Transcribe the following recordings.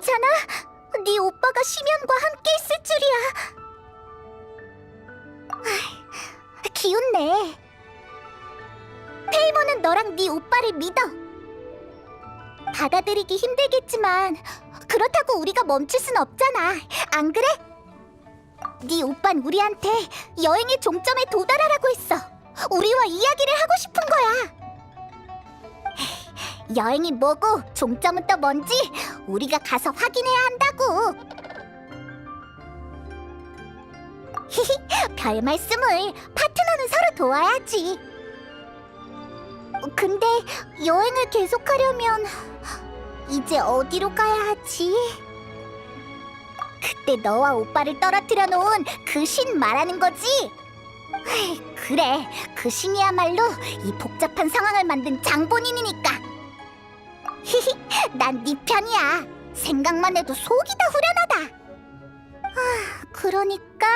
괜찮아? 네 오빠가 심연과 함께 있을 줄이야. 기운내. 페이몬은 너랑 네 오빠를 믿어. 받아들이기 힘들겠지만 그렇다고 우리가 멈출 순 없잖아. 안 그래? 네 오빤 우리한테 여행의 종점에 도달하라고 했어. 우리와 이야기를 하고 싶은 거야. 여행이 뭐고 종점은 또 뭔지 우리가 가서 확인해야 한다고. 별 말씀을. 파트너는 서로 도와야지. 근데 여행을 계속하려면 이제 어디로 가야 하지? 그때 너와 오빠를 떨어뜨려 놓은 그 신 말하는 거지? 그래, 그 신이야말로 이 복잡한 상황을 만든 장본인이니까. 난 네 편이야. 생각만 해도 속이 다 후련하다. 그러니까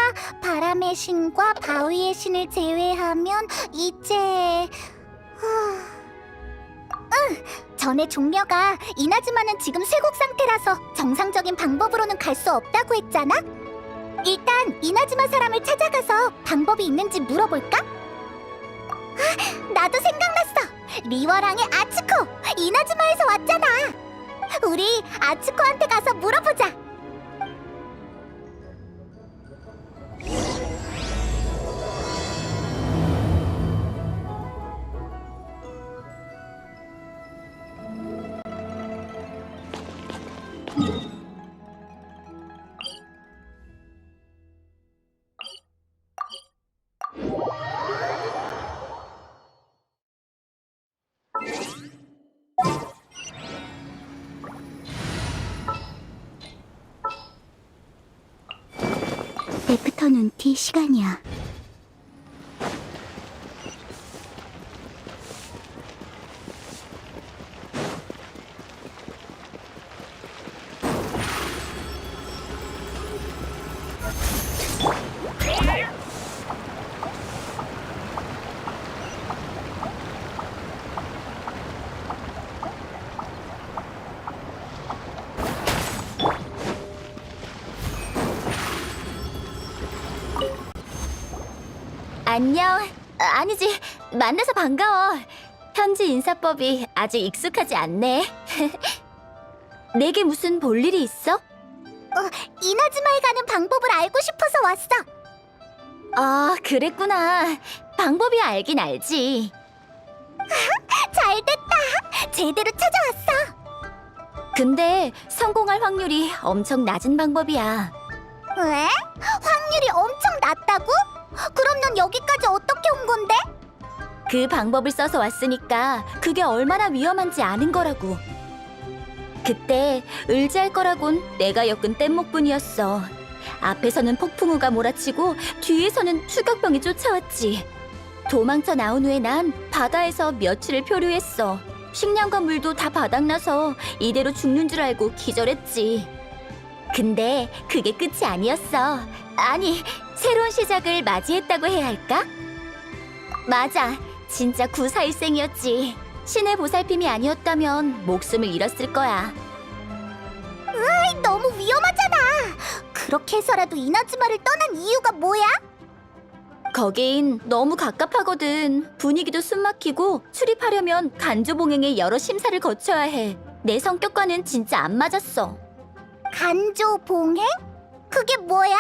바람의 신과 바위의 신을 제외하면 이제... 전에 종려가 이나즈마는 지금 쇠곡 상태라서 정상적인 방법으로는 갈 수 없다고 했잖아? 일단 이나즈마 사람을 찾아가서 방법이 있는지 물어볼까? 나도 생각났어! 리워랑의 아츠코! 이나즈마에서 왔잖아! 우리 아츠코한테 가서 물어보자! 애프터눈 티 시간이야. 안녕. 아니지, 만나서 반가워. 현지 인사법이 아직 익숙하지 않네. 내게 무슨 볼일이 있어? 이나즈마에 가는 방법을 알고 싶어서 왔어. 아, 그랬구나. 방법이 알긴 알지. 잘됐다. 제대로 찾아왔어. 근데 성공할 확률이 엄청 낮은 방법이야. 왜? 확률이 엄청 낮다고? 그럼 넌 여기까지 어떻게 온 건데? 그 방법을 써서 왔으니까 그게 얼마나 위험한지 아는 거라고. 그때 의지할 거라곤 내가 엮은 뗏목뿐이었어. 앞에서는 폭풍우가 몰아치고 뒤에서는 추격병이 쫓아왔지. 도망쳐 나온 후에 난 바다에서 며칠을 표류했어. 식량과 물도 다 바닥나서 이대로 죽는 줄 알고 기절했지. 근데 그게 끝이 아니었어. 아니, 새로운 시작을 맞이했다고 해야 할까? 맞아, 진짜 구사일생이었지. 신의 보살핌이 아니었다면 목숨을 잃었을 거야. 으이, 너무 위험하잖아. 그렇게 해서라도 이나즈마를 떠난 이유가 뭐야? 거긴 너무 갑갑하거든. 분위기도 숨막히고 출입하려면 간조봉행의 여러 심사를 거쳐야 해. 내 성격과는 진짜 안 맞았어. 간조봉행? 그게 뭐야?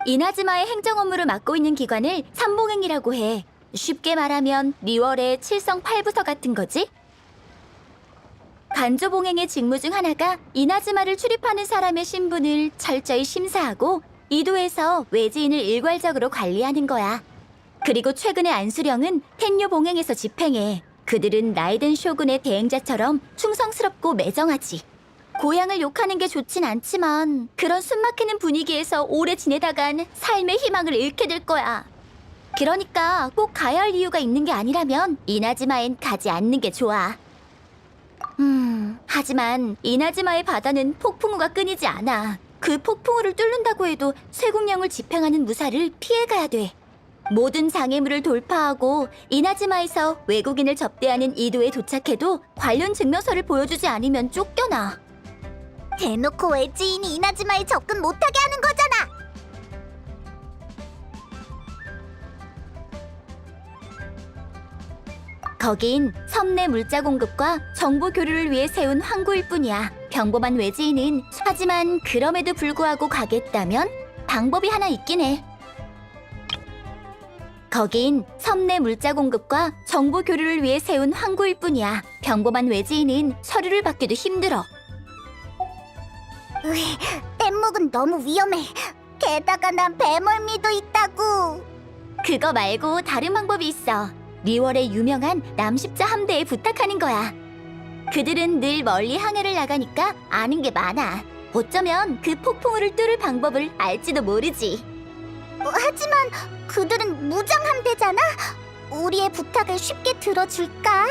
이나즈마의 행정 업무를 맡고 있는 기관을 삼봉행이라고 해. 쉽게 말하면 리월의 칠성 8부서 같은 거지? 간조봉행의 직무 중 하나가 이나즈마를 출입하는 사람의 신분을 철저히 심사하고 이도에서 외지인을 일괄적으로 관리하는 거야. 그리고 최근의 안수령은 텐뇨봉행에서 집행해. 그들은 나이든 쇼군의 대행자처럼 충성스럽고 매정하지. 고향을 욕하는 게 좋진 않지만 그런 숨막히는 분위기에서 오래 지내다간 삶의 희망을 잃게 될 거야. 그러니까 꼭 가야 할 이유가 있는 게 아니라면 이나즈마엔 가지 않는 게 좋아. 하지만 이나즈마의 바다는 폭풍우가 끊이지 않아. 그 폭풍우를 뚫는다고 해도 쇠국령을 집행하는 무사를 피해가야 돼. 모든 장애물을 돌파하고 이나즈마에서 외국인을 접대하는 이도에 도착해도 관련 증명서를 보여주지 않으면 쫓겨나. 대놓고 외지인이 이나즈마에 접근 못하게 하는 거잖아. 거긴 섬 내 물자 공급과 정보 교류를 위해 세운 항구일 뿐이야. 평범한 외지인은. 하지만 그럼에도 불구하고 가겠다면 방법이 하나 있긴 해. 거긴 섬 내 물자 공급과 정보 교류를 위해 세운 항구일 뿐이야. 평범한 외지인은 서류를 받기도 힘들어. 뗏목은 너무 위험해. 게다가 난 배멀미도 있다고. 그거 말고 다른 방법이 있어. 리월의 유명한 남십자 함대에 부탁하는 거야. 그들은 늘 멀리 항해를 나가니까 아는 게 많아. 어쩌면 그 폭풍우를 뚫을 방법을 알지도 모르지. 하지만 그들은 무장 함대잖아? 우리의 부탁을 쉽게 들어줄까?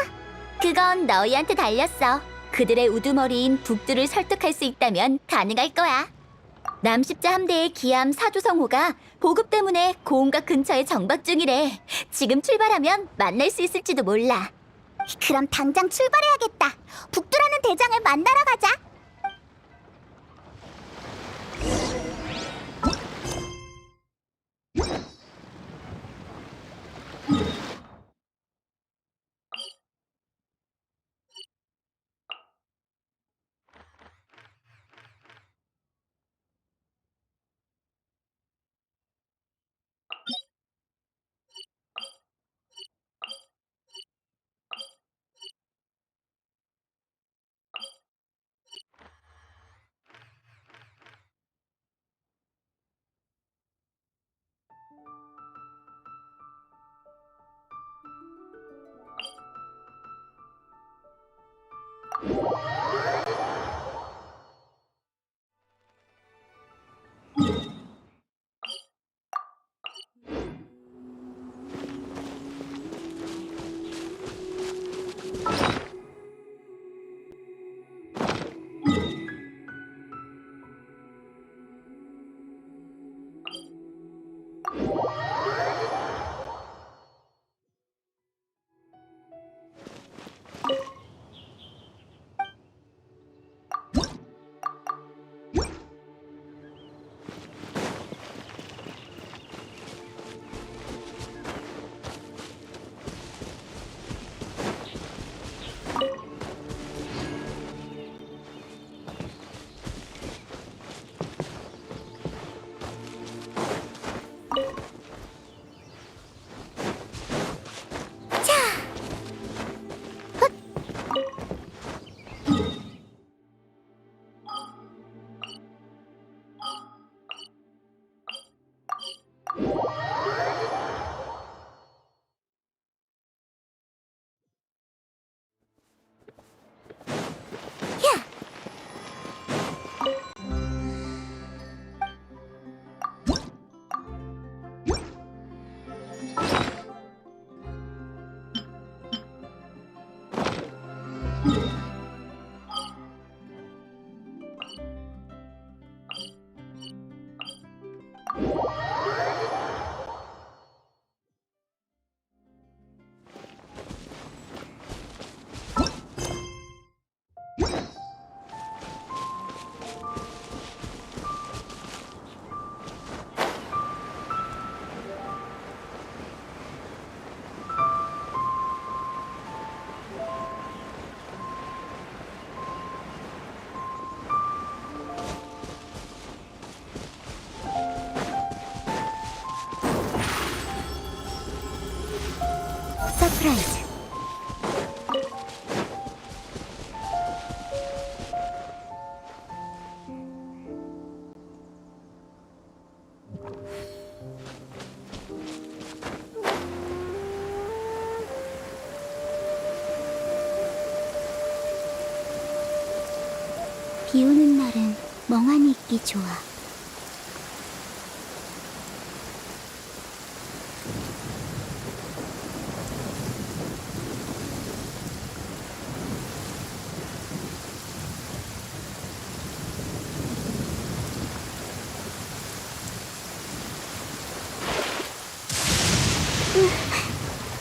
그건 너희한테 달렸어. 그들의 우두머리인 북두를 설득할 수 있다면 가능할 거야. 남십자 함대의 기함 사조성호가 보급 때문에 고운각 근처에 정박 중이래. 지금 출발하면 만날 수 있을지도 몰라. 그럼 당장 출발해야겠다. 북두라는 대장을 만나러 가자. 서프라이즈. 비 오는 날은 멍하니 있기 좋아.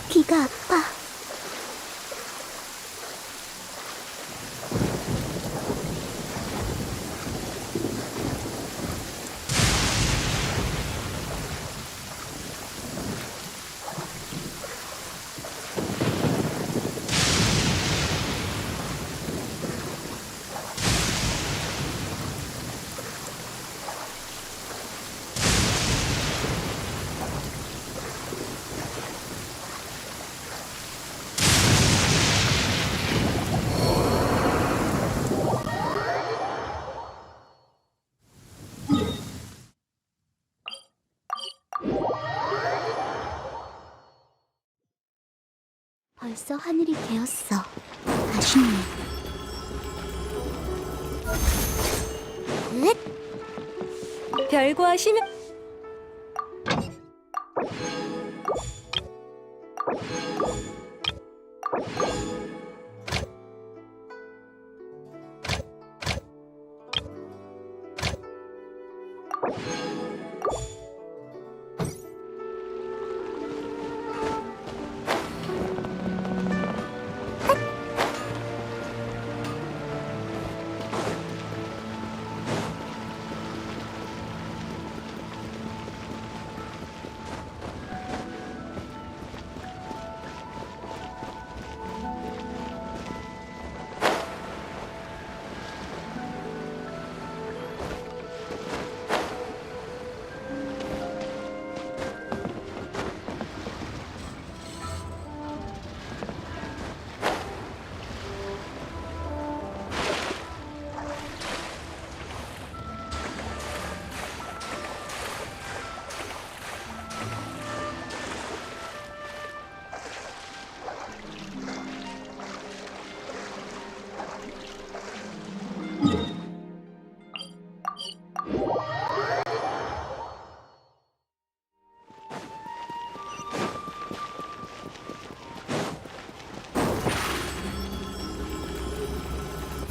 귀가 아파. 벌써 하늘이 되었어. 아쉽네. 별거 하시면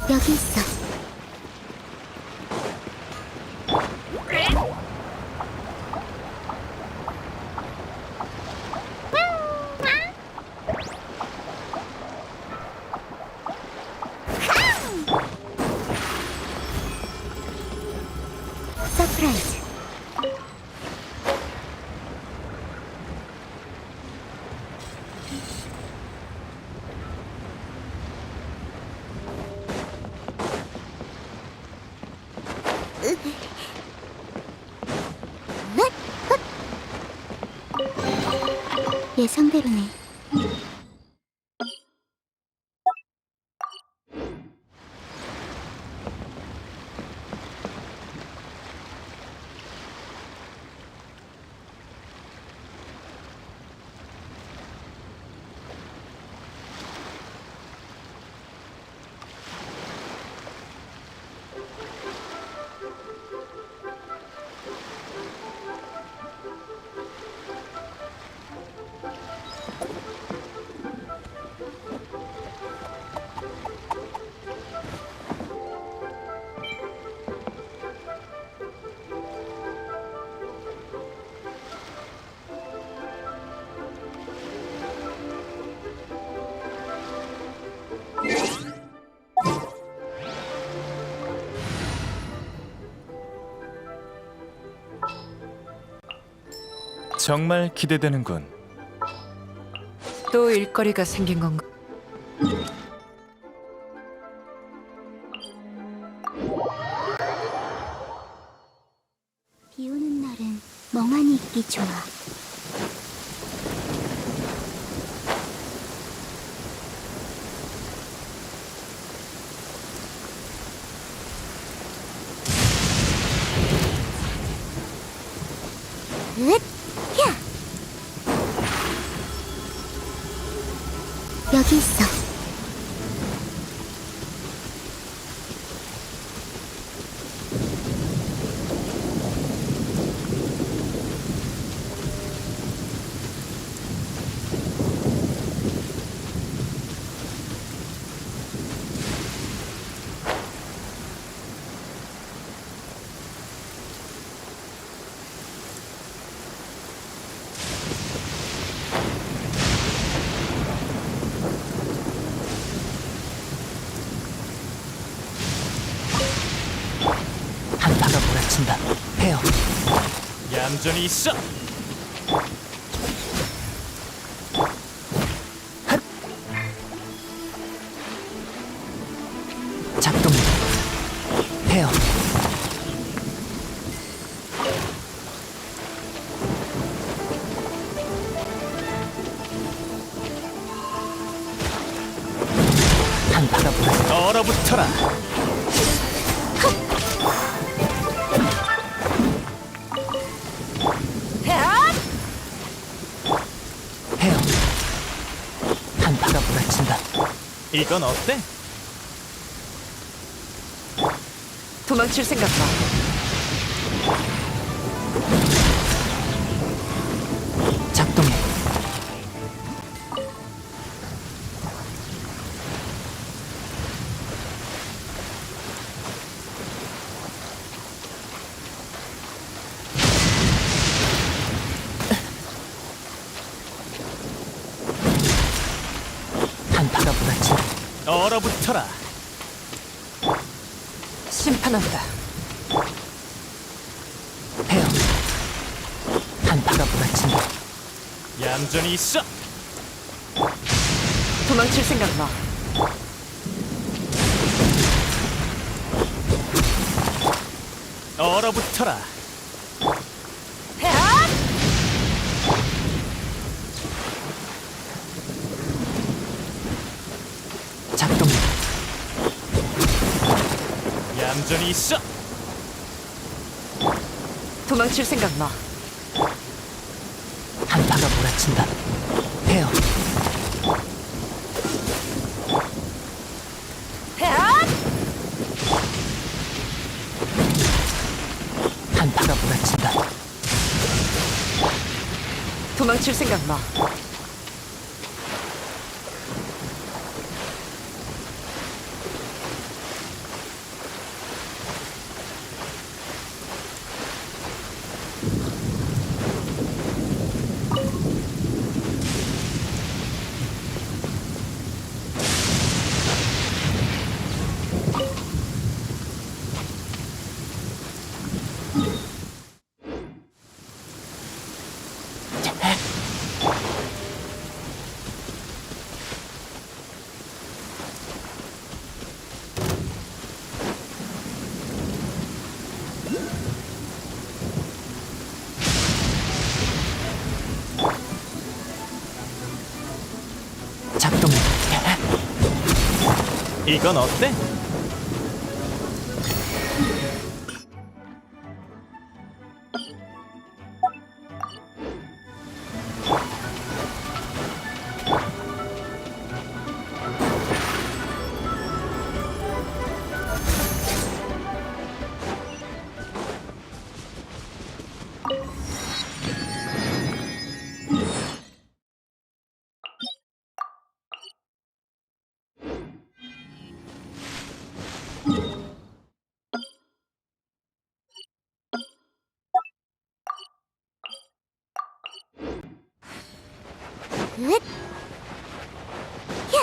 여기 있어. 서프라이즈. 예상대로네. 정말 기대되는군. 또 일거리가 생긴 건가? 비 오는 날은 멍하니 있기 좋아. 여기 있어. 한파가 몰아친다. 헤어. 얌전히 있어. 작동. 헤어. 한파가 몰아. 얼어붙어라. 헤어. 한파가 한파가 몰아친다. 이건 어때? 도망칠 생각 마. 작동해. 한파가 몰아친다. 얼어붙어라. 심판한다. 헤어. 한파가 몰아친다. 얌전히 있어. 도망칠 생각 마. 얼어붙어라. 작동해. 얌전히 있어. 도망칠 생각 마. 한파가 몰아친다. 헤어. 한파가 몰아친다. 도망칠 생각 마. 작동해. 이건 어때? 으잇! 야!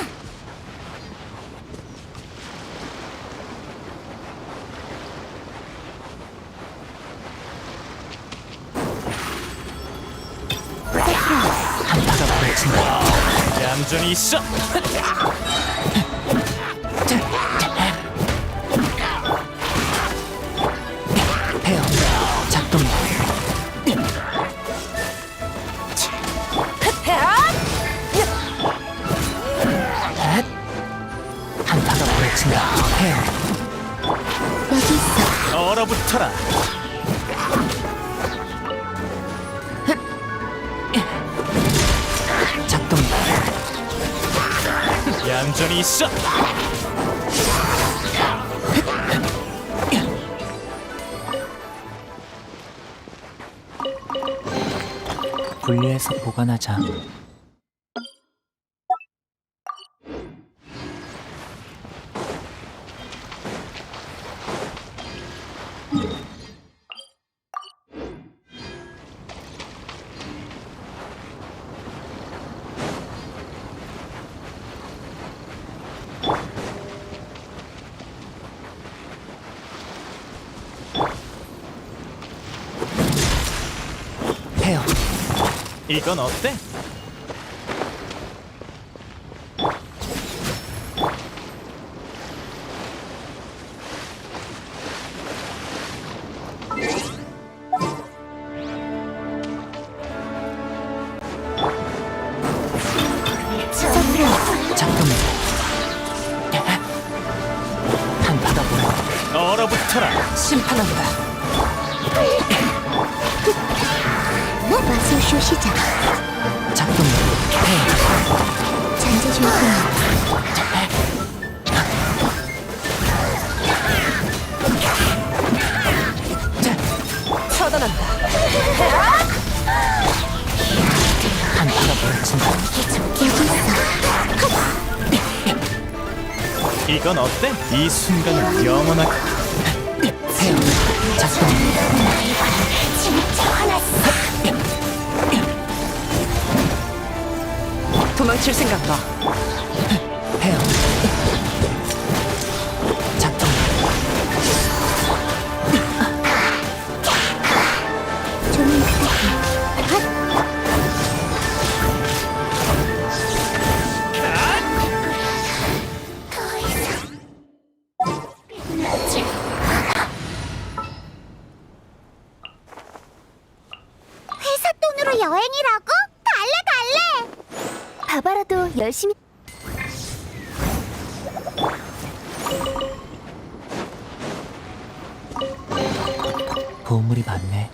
한파가 몰아친다. 얌전히 있어. 헤어. 작동해. 한파가 몰아친다. 헤어. 여기 있어. 얼어붙어라. 작동해. 얌전히 있어. 분리해서 보관하자. 헤어. 이건 어때? 작동해. 한파가 몰아. 얼어붙어라. 심판한다. 마술쇼 시작. 작동해. 헤어. 잔재 처단한다. 한파가 몰아친다. 이건 어때? 이 순간은 영원하게. 헤어. 작동. 진짜 화났어. 도망칠 생각 마. 헤어. 작동. 좀 부탁해. 더 이상 회사 돈으로 여행이라고? 갈래 갈래. 바바라도 열심히. 보물이 많네.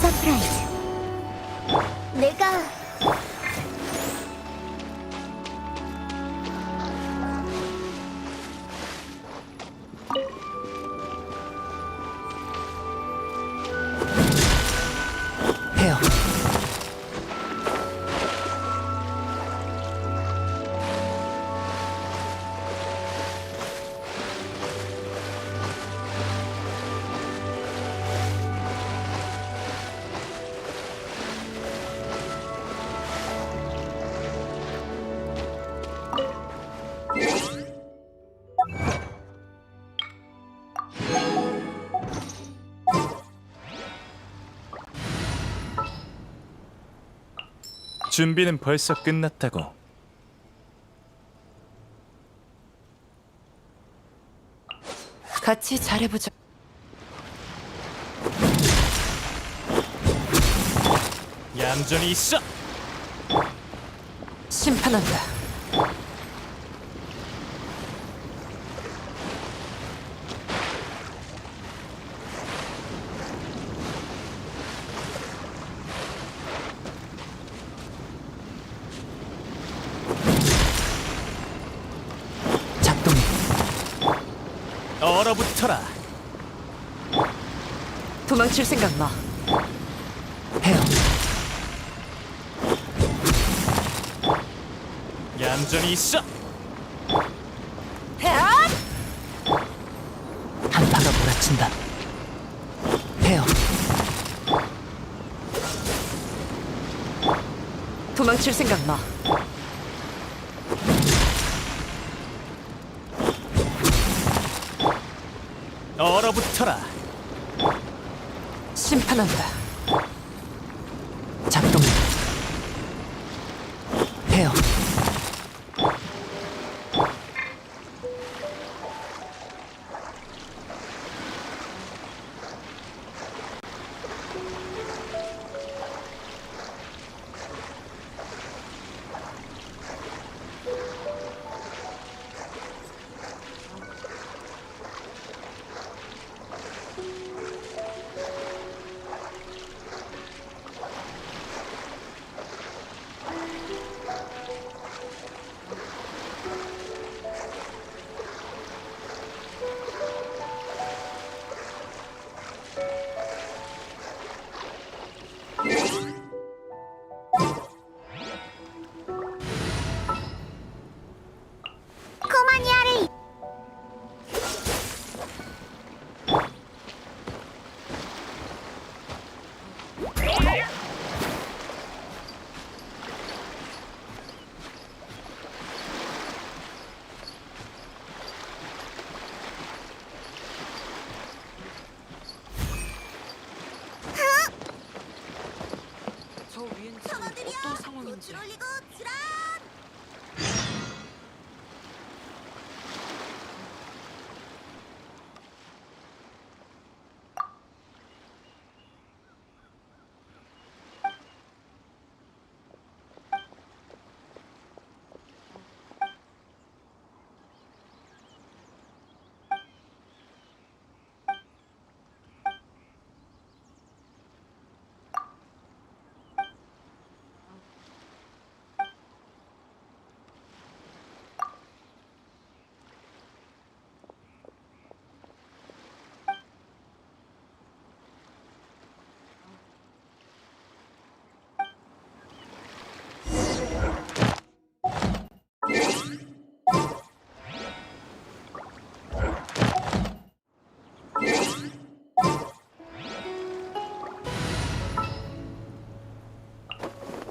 서프라이즈. 내가 헤어. 준비는 벌써 끝났다고. 같이 잘해보자. 얌전히 있어. 심판한다. 작동해. 얼어붙어라. 도망칠 생각 마. 헤어. 얌전히 있어. 한파가 몰아친다. 헤어. 도망칠 생각 마. 얼어붙어라. 심판한다. 작동해. 헤어. 하지. 올리고 드럼!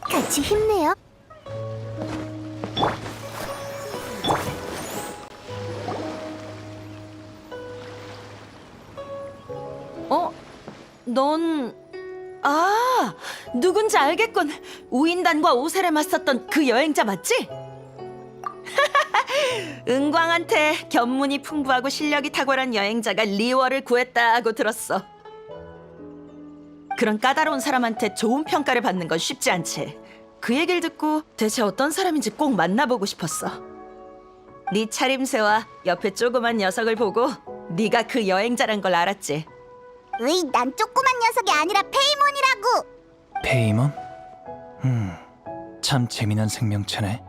같이 힘내요. 넌... 아, 누군지 알겠군. 우인단과 오셀에 맞섰던 그 여행자 맞지? 은광한테 견문이 풍부하고 실력이 탁월한 여행자가 리워를 구했다고 들었어. 그런 까다로운 사람한테 좋은 평가를 받는 건 쉽지 않지. 그 얘기를 듣고 대체 어떤 사람인지 꼭 만나보고 싶었어. 네 차림새와 옆에 조그만 녀석을 보고 네가 그 여행자란 걸 알았지. 으이, 난 조그만 녀석이 아니라 페이몬이라고. 페이몬? 참 재미난 생명체네.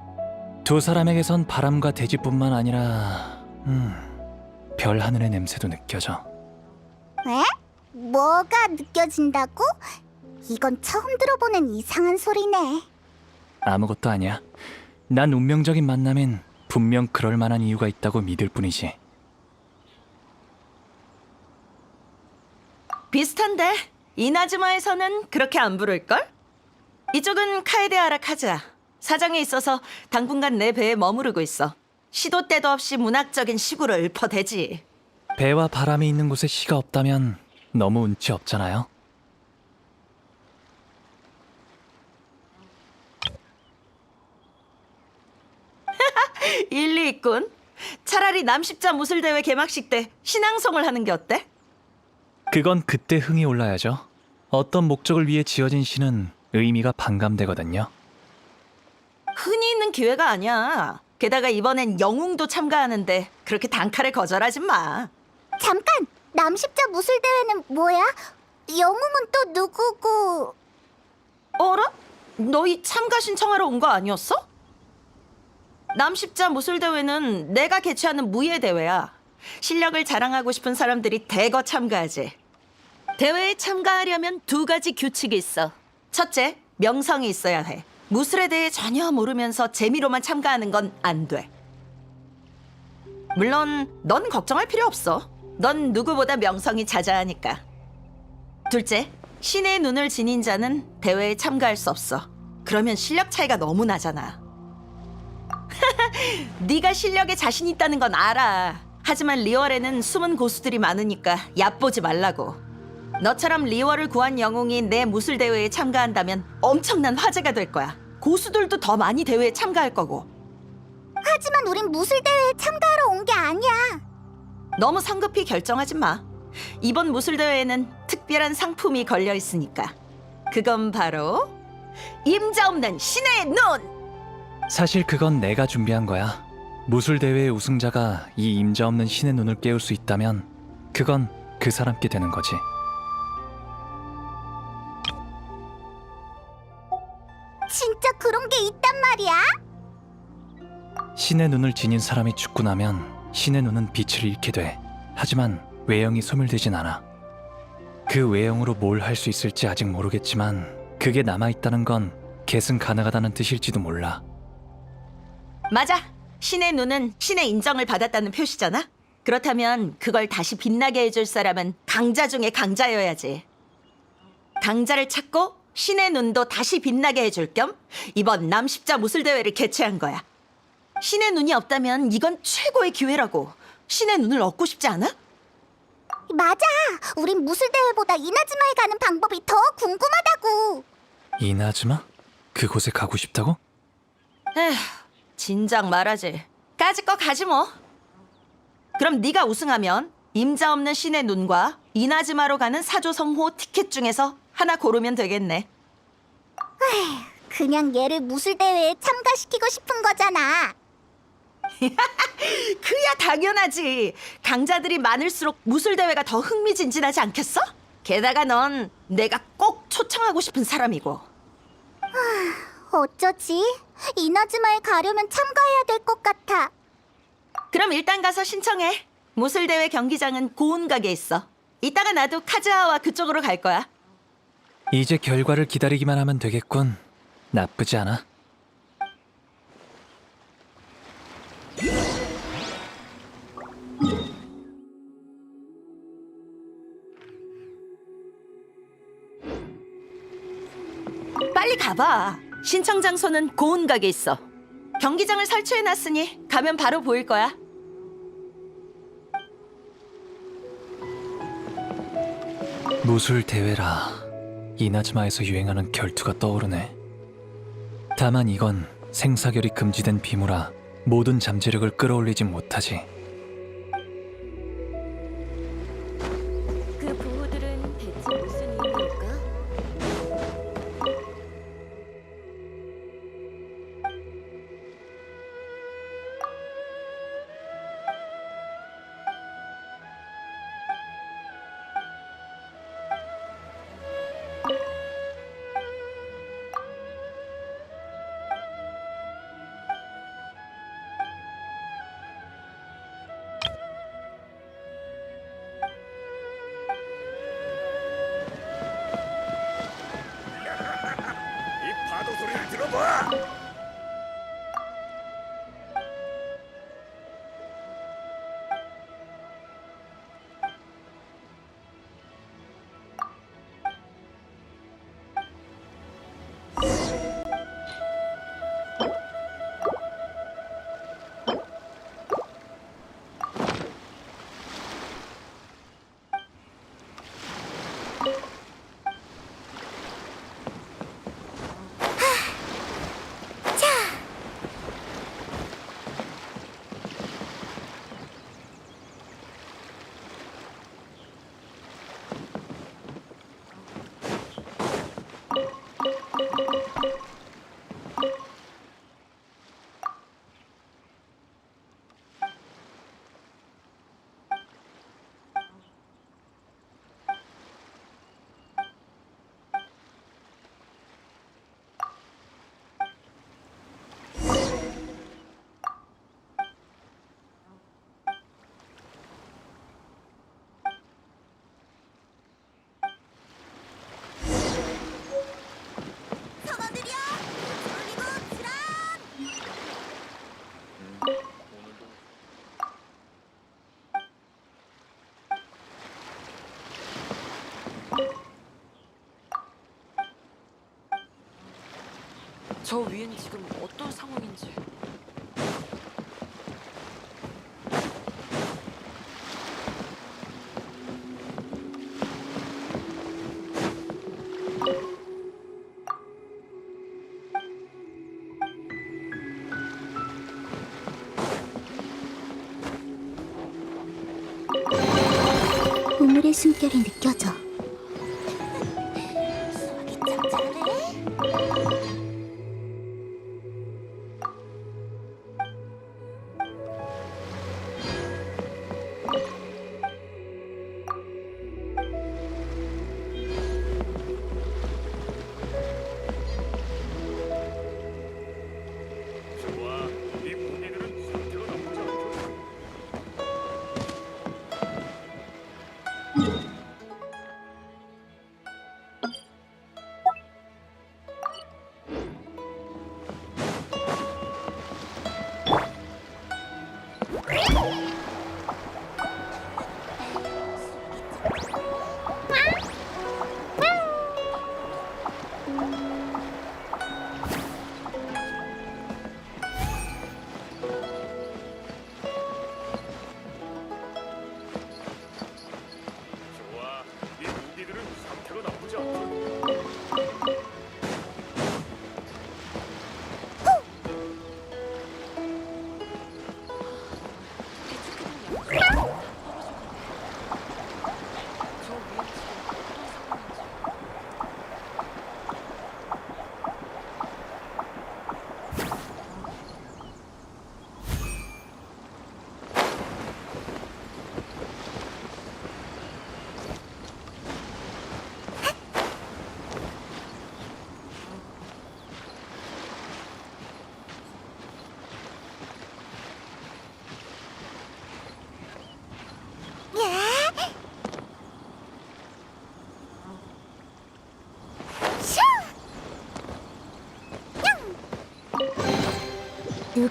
두 사람에게선 바람과 대지뿐만 아니라 별 하늘의 냄새도 느껴져. 에? 뭐가 느껴진다고? 이건 처음 들어보는 이상한 소리네. 아무것도 아니야. 난 운명적인 만남엔 분명 그럴 만한 이유가 있다고 믿을 뿐이지. 비슷한데 이나즈마에서는 그렇게 안 부를걸? 이쪽은 카에데아라 카즈아. 사정에 있어서 당분간 내 배에 머무르고 있어. 시도 때도 없이 문학적인 시구를 읊어대지. 배와 바람이 있는 곳에 시가 없다면 너무 운치 없잖아요. 일리 있군. 차라리 남십자 무술대회 개막식 때 신앙송을 하는 게 어때? 그건 그때 흥이 올라야죠. 어떤 목적을 위해 지어진 시는 의미가 반감되거든요. 흔히 있는 기회가 아니야. 게다가 이번엔 영웅도 참가하는데 그렇게 단칼에 거절하지 마. 잠깐! 남십자 무술대회는 뭐야? 영웅은 또 누구고? 어라? 너희 참가 신청하러 온 거 아니었어? 남십자 무술대회는 내가 개최하는 무예대회야. 실력을 자랑하고 싶은 사람들이 대거 참가하지. 대회에 참가하려면 두 가지 규칙이 있어. 첫째, 명성이 있어야 해. 무술에 대해 전혀 모르면서 재미로만 참가하는 건 안 돼. 물론 넌 걱정할 필요 없어. 넌 누구보다 명성이 자자하니까. 둘째, 신의 눈을 지닌 자는 대회에 참가할 수 없어. 그러면 실력 차이가 너무 나잖아. 네가 실력에 자신 있다는 건 알아. 하지만 리월에는 숨은 고수들이 많으니까 얕보지 말라고. 너처럼 리월을 구한 영웅이 내 무술 대회에 참가한다면 엄청난 화제가 될 거야. 고수들도 더 많이 대회에 참가할 거고. 하지만 우린 무술대회에 참가하러 온 게 아니야. 너무 성급히 결정하지 마. 이번 무술 대회에는 특별한 상품이 걸려 있으니까. 그건 바로 임자 없는 신의 눈. 사실 그건 내가 준비한 거야. 무술대회의 우승자가 이 임자 없는 신의 눈을 깨울 수 있다면 그건 그 사람께 되는 거지. 진짜 그런 게 있단 말이야? 신의 눈을 지닌 사람이 죽고 나면 신의 눈은 빛을 잃게 돼. 하지만 외형이 소멸되진 않아. 그 외형으로 뭘 할 수 있을지 아직 모르겠지만 그게 남아있다는 건 계승 가능하다는 뜻일지도 몰라. 맞아. 신의 눈은 신의 인정을 받았다는 표시잖아. 그렇다면 그걸 다시 빛나게 해줄 사람은 강자 중에 강자여야지. 강자를 찾고 신의 눈도 다시 빛나게 해줄 겸 이번 남십자 무술대회를 개최한 거야. 신의 눈이 없다면 이건 최고의 기회라고. 신의 눈을 얻고 싶지 않아? 맞아. 우린 무술대회보다 이나즈마에 가는 방법이 더 궁금하다고. 이나즈마? 그곳에 가고 싶다고? 에휴, 진작 말하지. 까짓 거 가지 뭐. 그럼 네가 우승하면 임자 없는 신의 눈과 이나즈마로 가는 사조성호 티켓 중에서 하나 고르면 되겠네. 그냥 얘를 무술대회에 참가시키고 싶은 거잖아. 그야 당연하지. 강자들이 많을수록 무술 대회가 더 흥미진진하지 않겠어? 게다가 넌 내가 꼭 초청하고 싶은 사람이고. 어쩌지? 이나즈마에 가려면 참가해야 될 것 같아. 그럼 일단 가서 신청해. 무술 대회 경기장은 고운각에 있어. 이따가 나도 카즈하와 그쪽으로 갈 거야. 이제 결과를 기다리기만 하면 되겠군. 나쁘지 않아. 빨리 가봐. 신청 장소는 고운각에 있어. 경기장을 설치해놨으니 가면 바로 보일 거야. 무술 대회라. 이나즈마에서 유행하는 결투가 떠오르네. 다만 이건 생사결이 금지된 비무라 모든 잠재력을 끌어올리진 못하지. 그 부호들은 대체 무슨 의미일까? 저 위엔 지금 어떤 상황인지. 우물의 숨결이 느껴져. 수학이 참 잘해.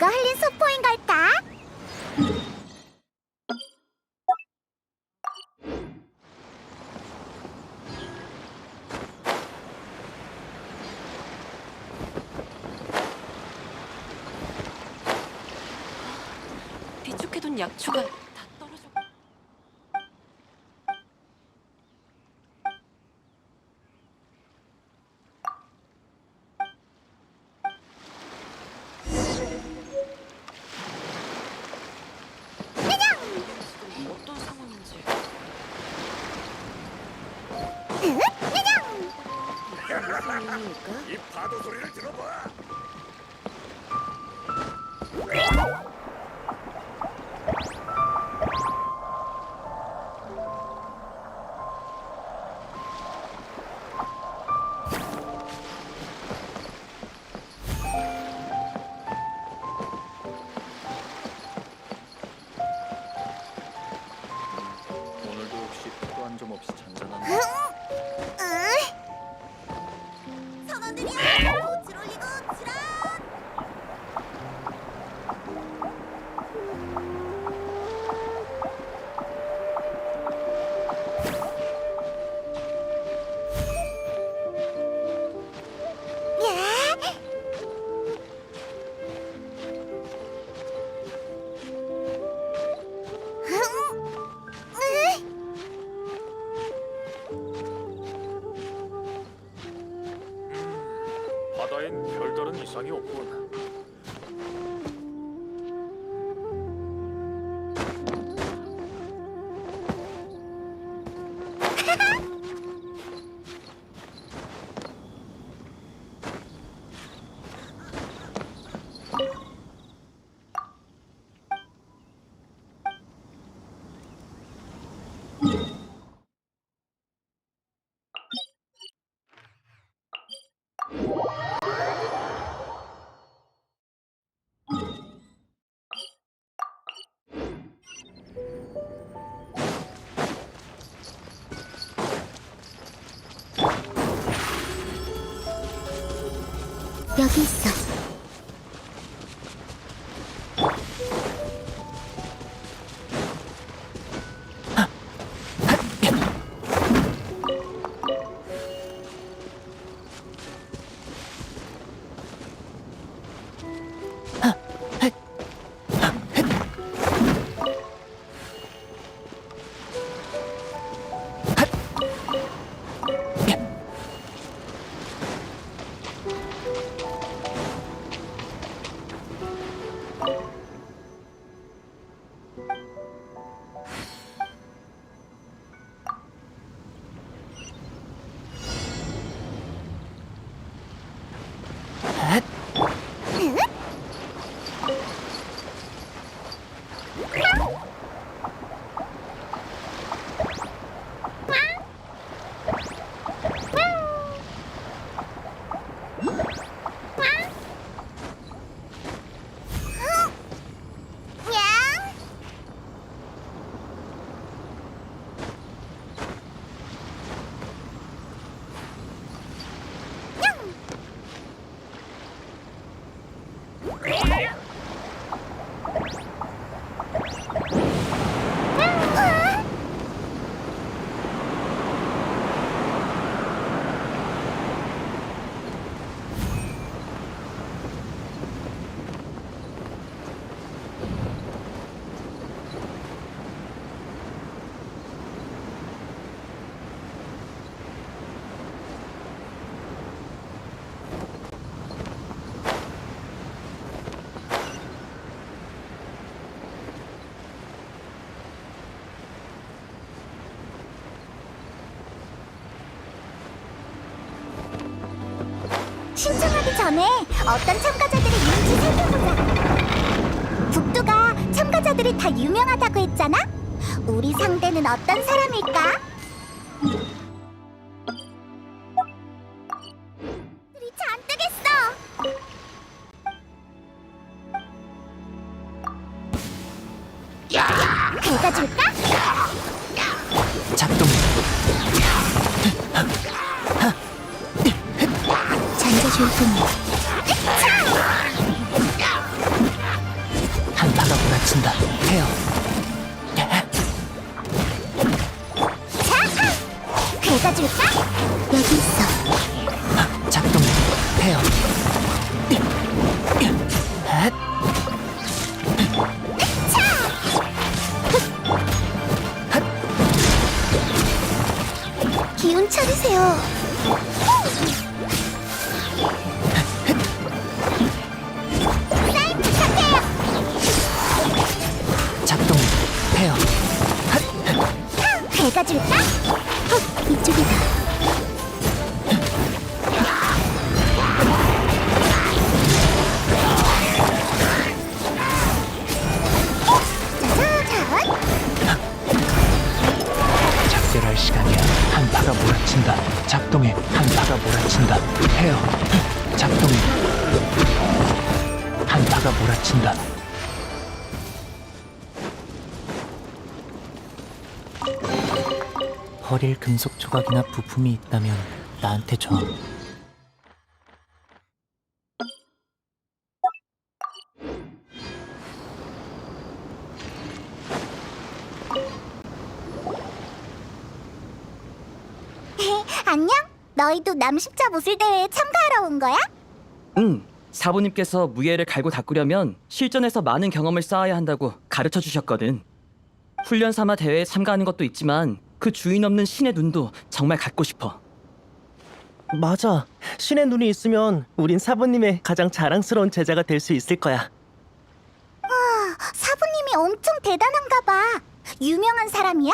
누가 흘린 소포인 걸까? 비축해둔 약초가 다 떨어져. 지금 어떤 상황인지. 오늘도 혹시 또 한 점 없이 잔잔한 선원들이야, 옷을 올리고 지라! 바다엔 별다른 이상이 없군. 여기 있어. 신청하기 전에 어떤 참가자들이 있는지 살펴보자. 북두가 참가자들이 다 유명하다고 했잖아? 우리 상대는 어떤 사람일까? 들이 잔뜩 있어. 긁어줄까? 작동. 잔겨줄 뿐이야. 몰아친다. 헤어. 배가 줄까? 여기 있어. 작동해. 헤어. 기운 차리세요. 사인 부탁해요. 작동해. 헤어. 배가 줄까? 이쪽이다. 짜자잔. 작별할 시간이야. 한파가 몰아친다. 작동해. 한파가 몰아친다. 헤어. 작동해. 한파가 몰아친다. 버릴 금속 조각이나 부품이 있다면 나한테 줘. 안녕? 너희도 남십자 무술 대회에 참가하러 온 거야? 응. 사부님께서 무예를 갈고 닦으려면 실전에서 많은 경험을 쌓아야 한다고 가르쳐 주셨거든. 훈련 삼아 대회에 참가하는 것도 있지만 그 주인 없는 신의 눈도 정말 갖고 싶어. 맞아. 신의 눈이 있으면 우린 사부님의 가장 자랑스러운 제자가 될 수 있을 거야. 사부님이 엄청 대단한가 봐. 유명한 사람이야?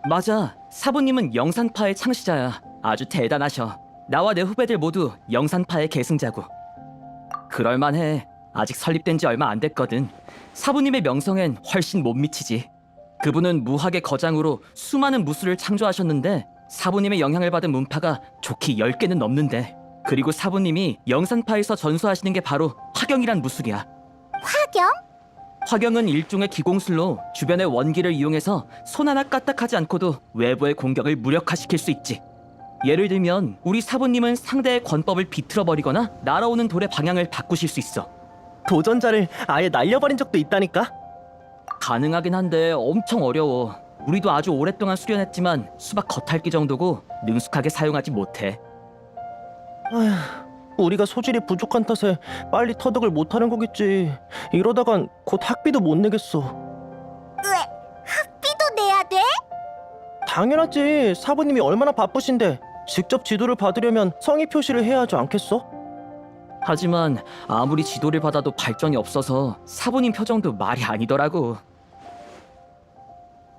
맞아. 사부님은 영산파의 창시자야. 아주 대단하셔. 나와 내 후배들 모두 영산파의 계승자고. 그럴만해. 아직 설립된 지 얼마 안 됐거든. 사부님의 명성엔 훨씬 못 미치지. 그분은 무학의 거장으로 수많은 무술을 창조하셨는데 사부님의 영향을 받은 문파가 좋기 10개는 넘는데, 그리고 사부님이 영산파에서 전수하시는 게 바로 화경이란 무술이야. 화경? 화경은 일종의 기공술로 주변의 원기를 이용해서 손 하나 까딱하지 않고도 외부의 공격을 무력화시킬 수 있지. 예를 들면 우리 사부님은 상대의 권법을 비틀어버리거나 날아오는 돌의 방향을 바꾸실 수 있어. 도전자를 아예 날려버린 적도 있다니까? 가능하긴 한데 엄청 어려워. 우리도 아주 오랫동안 수련했지만 수박 겉핥기 정도고 능숙하게 사용하지 못해. 아휴, 우리가 소질이 부족한 탓에 빨리 터득을 못하는 거겠지. 이러다간 곧 학비도 못 내겠어. 왜? 학비도 내야 돼? 당연하지. 사부님이 얼마나 바쁘신데 직접 지도를 받으려면 성의 표시를 해야 하지 않겠어? 하지만 아무리 지도를 받아도 발전이 없어서 사부님 표정도 말이 아니더라고.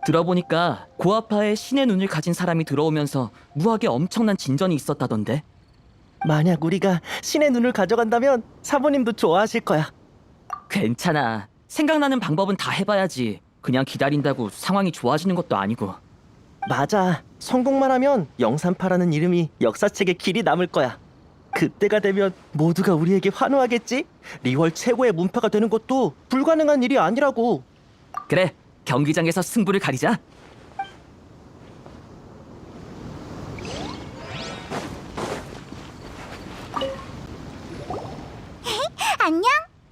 들어보니까 고아파에 신의 눈을 가진 사람이 들어오면서 무학에 엄청난 진전이 있었다던데. 만약 우리가 신의 눈을 가져간다면 사부님도 좋아하실 거야. 괜찮아. 생각나는 방법은 다 해봐야지. 그냥 기다린다고 상황이 좋아지는 것도 아니고. 맞아. 성공만 하면 영산파라는 이름이 역사책에 길이 남을 거야. 그때가 되면 모두가 우리에게 환호하겠지? 리월 최고의 문파가 되는 것도 불가능한 일이 아니라고. 그래, 경기장에서 승부를 가리자. 안녕?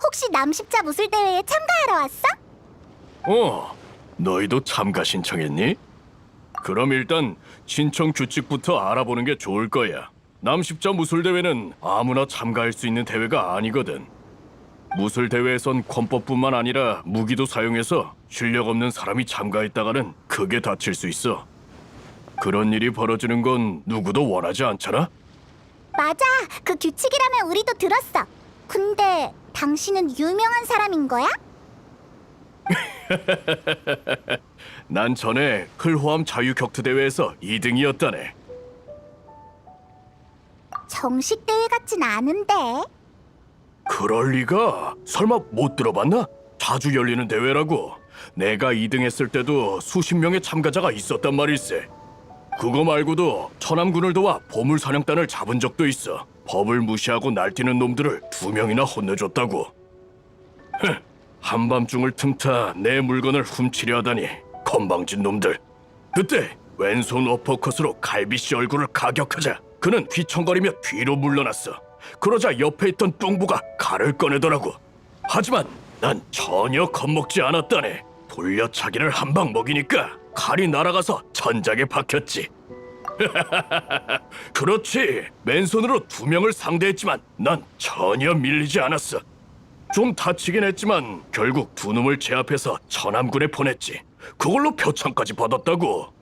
혹시 남십자 무술 대회에 참가하러 왔어? 너희도 참가 신청했니? 그럼 일단 신청 규칙부터 알아보는 게 좋을 거야. 남십자 무술대회는 아무나 참가할 수 있는 대회가 아니거든. 무술대회에선 권법뿐만 아니라 무기도 사용해서 실력 없는 사람이 참가했다가는 크게 다칠 수 있어. 그런 일이 벌어지는 건 누구도 원하지 않잖아? 맞아. 그 규칙이라면 우리도 들었어. 근데 당신은 유명한 사람인 거야? 난 전에 흘호암 자유격투대회에서 2등이었다네. 정식 대회 같진 않은데. 그럴 리가? 설마 못 들어봤나? 자주 열리는 대회라고. 내가 2등 했을 때도 수십 명의 참가자가 있었단 말일세. 그거 말고도 천암군을 도와 보물사냥단을 잡은 적도 있어. 법을 무시하고 날뛰는 놈들을 2명이나 혼내줬다고. 한밤중을 틈타 내 물건을 훔치려 하다니 건방진 놈들. 그때 왼손 어퍼컷으로 갈비씨 얼굴을 가격하자 그는 휘청거리며 뒤로 물러났어. 그러자 옆에 있던 뚱보가 칼을 꺼내더라고. 하지만 난 전혀 겁먹지 않았다네. 돌려차기를 한 방 먹이니까 칼이 날아가서 천장에 박혔지. 그렇지. 맨손으로 2명을 상대했지만 난 전혀 밀리지 않았어. 좀 다치긴 했지만 결국 2놈을 제압해서 천암군에 보냈지. 그걸로 표창까지 받았다고.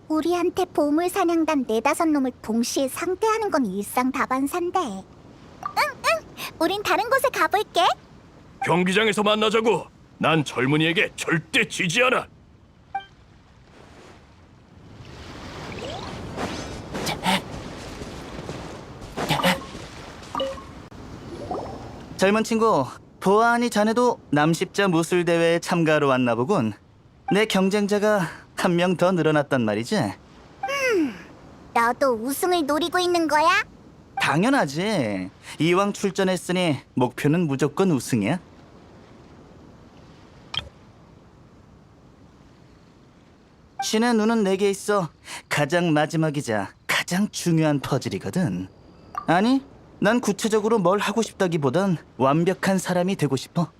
우리한테 보물 사냥단 4-5놈을 동시에 상대하는 건 일상다반사인데. 우린 다른 곳에 가볼게. 경기장에서 만나자고. 난 젊은이에게 절대 지지 않아. 젊은 친구, 보아하니 자네도 남십자 무술 대회에 참가하러 왔나 보군. 내 경쟁자가 한 명 더 늘어났단 말이지. 너도 우승을 노리고 있는 거야? 당연하지. 이왕 출전했으니 목표는 무조건 우승이야. 신의 눈은 내게 있어 가장 마지막이자 가장 중요한 퍼즐이거든. 아니, 난 구체적으로 뭘 하고 싶다기보단 완벽한 사람이 되고 싶어.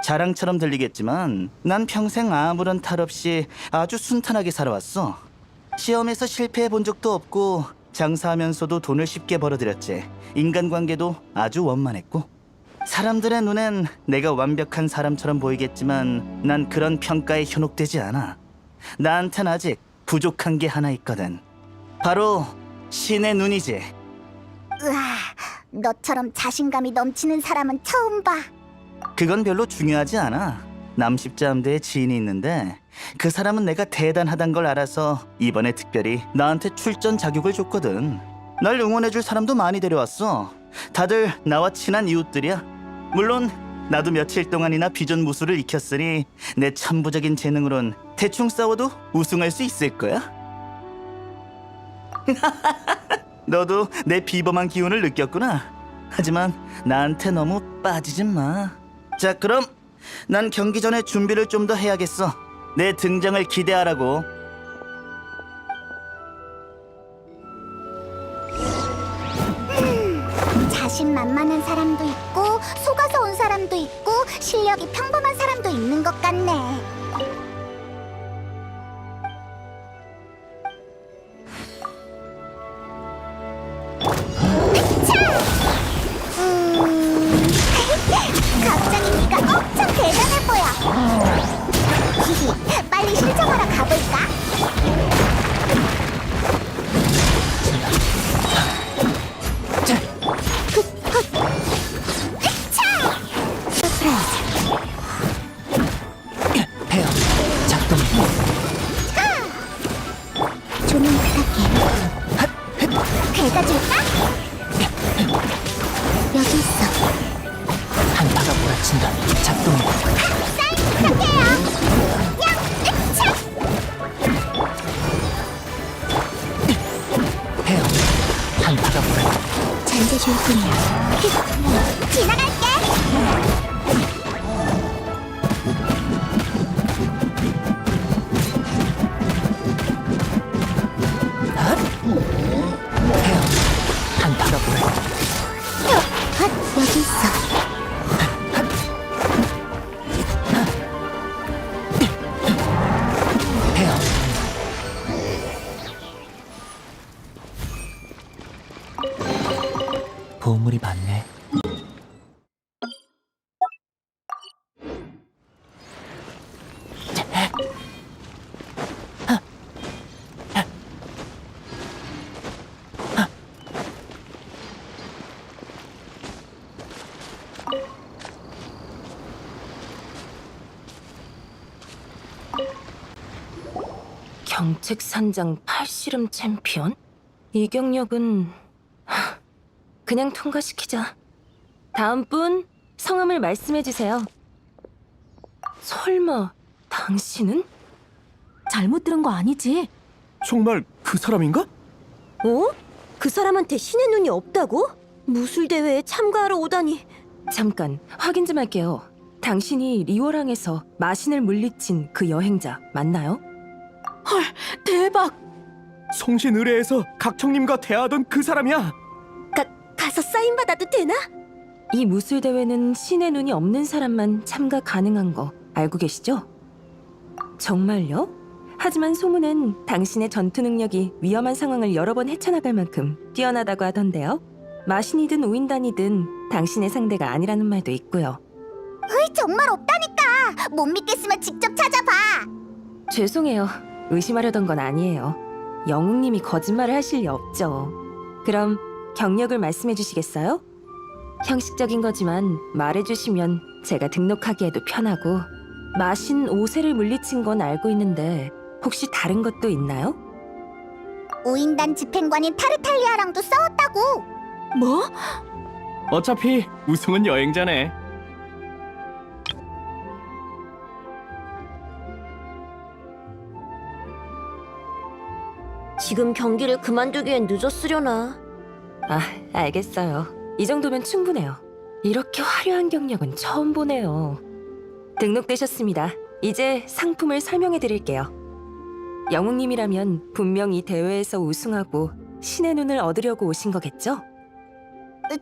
자랑처럼 들리겠지만 난 평생 아무런 탈 없이 아주 순탄하게 살아왔어. 시험에서 실패해 본 적도 없고 장사하면서도 돈을 쉽게 벌어들였지. 인간관계도 아주 원만했고. 사람들의 눈엔 내가 완벽한 사람처럼 보이겠지만 난 그런 평가에 현혹되지 않아. 나한텐 아직 부족한 게 하나 있거든. 바로 신의 눈이지. 으아, 너처럼 자신감이 넘치는 사람은 처음 봐. 그건 별로 중요하지 않아. 남십자 함대에 지인이 있는데 그 사람은 내가 대단하단 걸 알아서 이번에 특별히 나한테 출전 자격을 줬거든. 날 응원해줄 사람도 많이 데려왔어. 다들 나와 친한 이웃들이야. 물론 나도 며칠 동안이나 비전 무술을 익혔으니 내 천부적인 재능으론 대충 싸워도 우승할 수 있을 거야. 너도 내 비범한 기운을 느꼈구나. 하지만 나한테 너무 빠지진 마. 자, 그럼 난 경기 전에 준비를 좀 더 해야겠어. 내 등장을 기대하라고. 자신만만한 사람도 있고 속아서 온 사람도 있고 실력이 평범한 사람도 있는 것 같네. 갑자기 네가 엄청 대단해 보여. 빨리 실전하러 가볼까? 헤어 작동. 조명 부탁해. 데려다 줄까? 여기 있어. 한파가 몰아친다. 작동. 사인 부탁해요. 냥, 으차! 헤어 한파가 몰아. 잔재 줄 뿐이야. 지나갈게. 헤어 한파가 몰아. 여기 있어. 헤어 보물이 많네. 경책산장 팔씨름 챔피언? 이 경력은 그냥 통과시키자. 다음 분 성함을 말씀해주세요. 설마 당신은? 잘못 들은 거 아니지? 정말 그 사람인가? 어? 그 사람한테 신의 눈이 없다고? 무술대회에 참가하러 오다니. 잠깐 확인 좀 할게요. 당신이 리워랑에서 마신을 물리친 그 여행자 맞나요? 헐, 대박! 송신 의뢰에서 각청님과 대화하던 그 사람이야. 가서 사인 받아도 되나? 이 무술 대회는 신의 눈이 없는 사람만 참가 가능한 거 알고 계시죠? 정말요? 하지만 소문은 당신의 전투 능력이 위험한 상황을 여러 번 헤쳐나갈 만큼 뛰어나다고 하던데요. 마신이든 우인단이든 당신의 상대가 아니라는 말도 있고요. 정말 없다니까. 못 믿겠으면 직접 찾아봐. 죄송해요. 의심하려던 건 아니에요. 영웅님이 거짓말을 하실 리 없죠. 그럼 경력을 말씀해 주시겠어요? 형식적인 거지만 말해주시면 제가 등록하기에도 편하고 마신 5세를 물리친 건 알고 있는데 혹시 다른 것도 있나요? 우인단 집행관인 타르탈리아랑도 싸웠다고. 뭐? 어차피 우승은 여행자네. 지금 경기를 그만두기엔 늦었으려나. 아, 알겠어요. 이 정도면 충분해요. 이렇게 화려한 경력은 처음 보네요. 등록되셨습니다. 이제 상품을 설명해 드릴게요. 영웅님이라면 분명 이 대회에서 우승하고 신의 눈을 얻으려고 오신 거겠죠?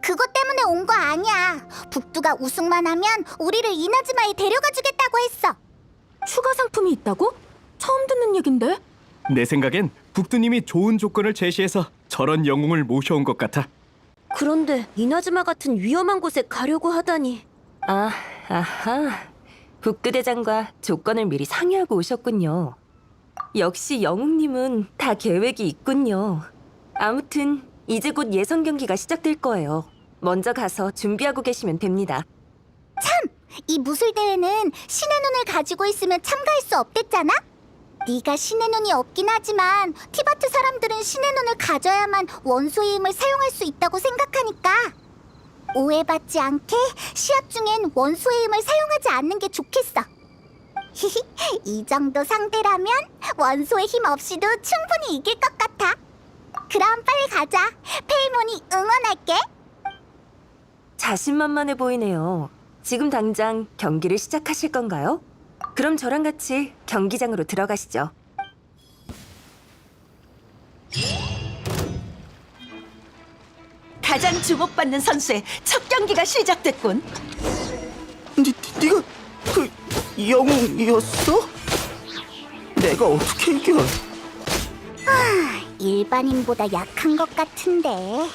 그것 때문에 온 거 아니야. 북두가 우승만 하면 우리를 이나즈마에 데려가 주겠다고 했어. 추가 상품이 있다고? 처음 듣는 얘긴데? 내 생각엔 북두님이 좋은 조건을 제시해서 저런 영웅을 모셔온 것 같아. 그런데 이나즈마 같은 위험한 곳에 가려고 하다니. 아하. 북두대장과 조건을 미리 상의하고 오셨군요. 역시 영웅님은 다 계획이 있군요. 아무튼 이제 곧 예선 경기가 시작될 거예요. 먼저 가서 준비하고 계시면 됩니다. 이 무술 대회는 신의 눈을 가지고 있으면 참가할 수 없댔잖아? 네가 신의 눈이 없긴 하지만 티바트 사람들은 신의 눈을 가져야만 원소의 힘을 사용할 수 있다고 생각하니까 오해받지 않게 시합 중엔 원소의 힘을 사용하지 않는 게 좋겠어. 이 정도 상대라면 원소의 힘 없이도 충분히 이길 것 같아. 그럼 빨리 가자. 페이몬이 응원할게. 자신만만해 보이네요. 지금 당장 경기를 시작하실 건가요? 그럼 저랑 같이 경기장으로 들어가시죠. 가장 주목받는 선수의 첫 경기가 시작됐군. 네가 그 영웅이었어? 내가 어떻게 이겨? 일반인보다 약한 것 같은데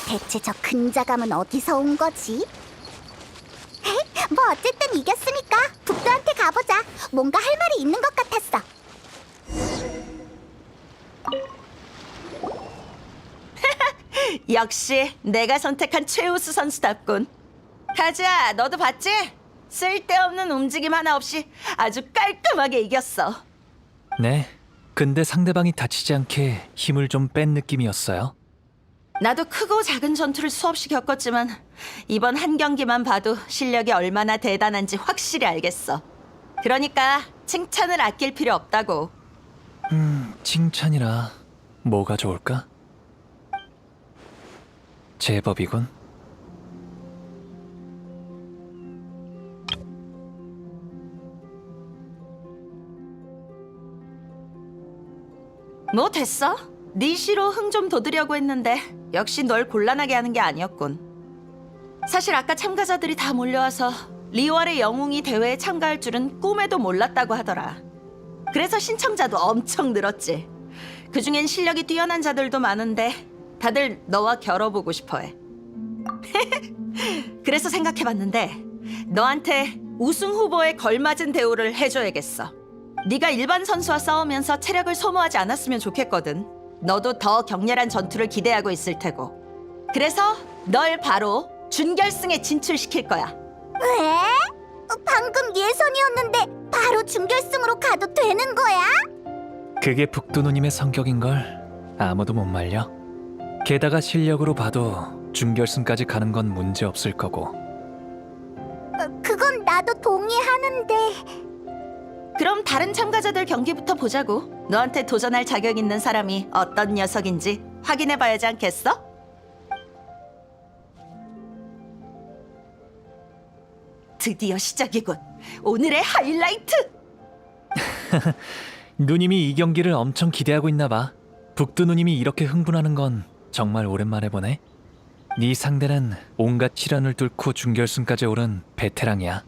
대체 저 근자감은 어디서 온 거지? 뭐 어쨌든 이겼으니까 북두한테 가보자. 뭔가 할 말이 있는 것 같았어. 역시 내가 선택한 최우수 선수답군. 가자, 너도 봤지? 쓸데없는 움직임 하나 없이 아주 깔끔하게 이겼어. 네. 근데 상대방이 다치지 않게 힘을 좀 뺀 느낌이었어요. 나도 크고 작은 전투를 수없이 겪었지만 이번 한 경기만 봐도 실력이 얼마나 대단한지 확실히 알겠어. 그러니까 칭찬을 아낄 필요 없다고. 칭찬이라 뭐가 좋을까? 제법이군. 뭐 됐어? 네 시로 흥 좀 돋으려고 했는데 역시 널 곤란하게 하는 게 아니었군. 사실 아까 참가자들이 다 몰려와서 리월의 영웅이 대회에 참가할 줄은 꿈에도 몰랐다고 하더라. 그래서 신청자도 엄청 늘었지. 그중엔 실력이 뛰어난 자들도 많은데 다들 너와 겨뤄보고 싶어해. 그래서 생각해봤는데 너한테 우승 후보에 걸맞은 대우를 해줘야겠어. 네가 일반 선수와 싸우면서 체력을 소모하지 않았으면 좋겠거든. 너도 더 격렬한 전투를 기대하고 있을 테고. 그래서 널 바로 준결승에 진출시킬 거야. 왜? 방금 예선이었는데 바로 준결승으로 가도 되는 거야? 그게 북두누님의 성격인걸 아무도 못 말려. 게다가 실력으로 봐도 준결승까지 가는 건 문제 없을 거고. 그건 나도 동의하는데. 그럼 다른 참가자들 경기부터 보자고. 너한테 도전할 자격 있는 사람이 어떤 녀석인지 확인해봐야지 않겠어? 드디어 시작이군. 오늘의 하이라이트! 누님이 이 경기를 엄청 기대하고 있나 봐. 북두누님이 이렇게 흥분하는 건 정말 오랜만에 보네. 네 상대는 온갖 시련을 뚫고 준결승까지 오른 베테랑이야.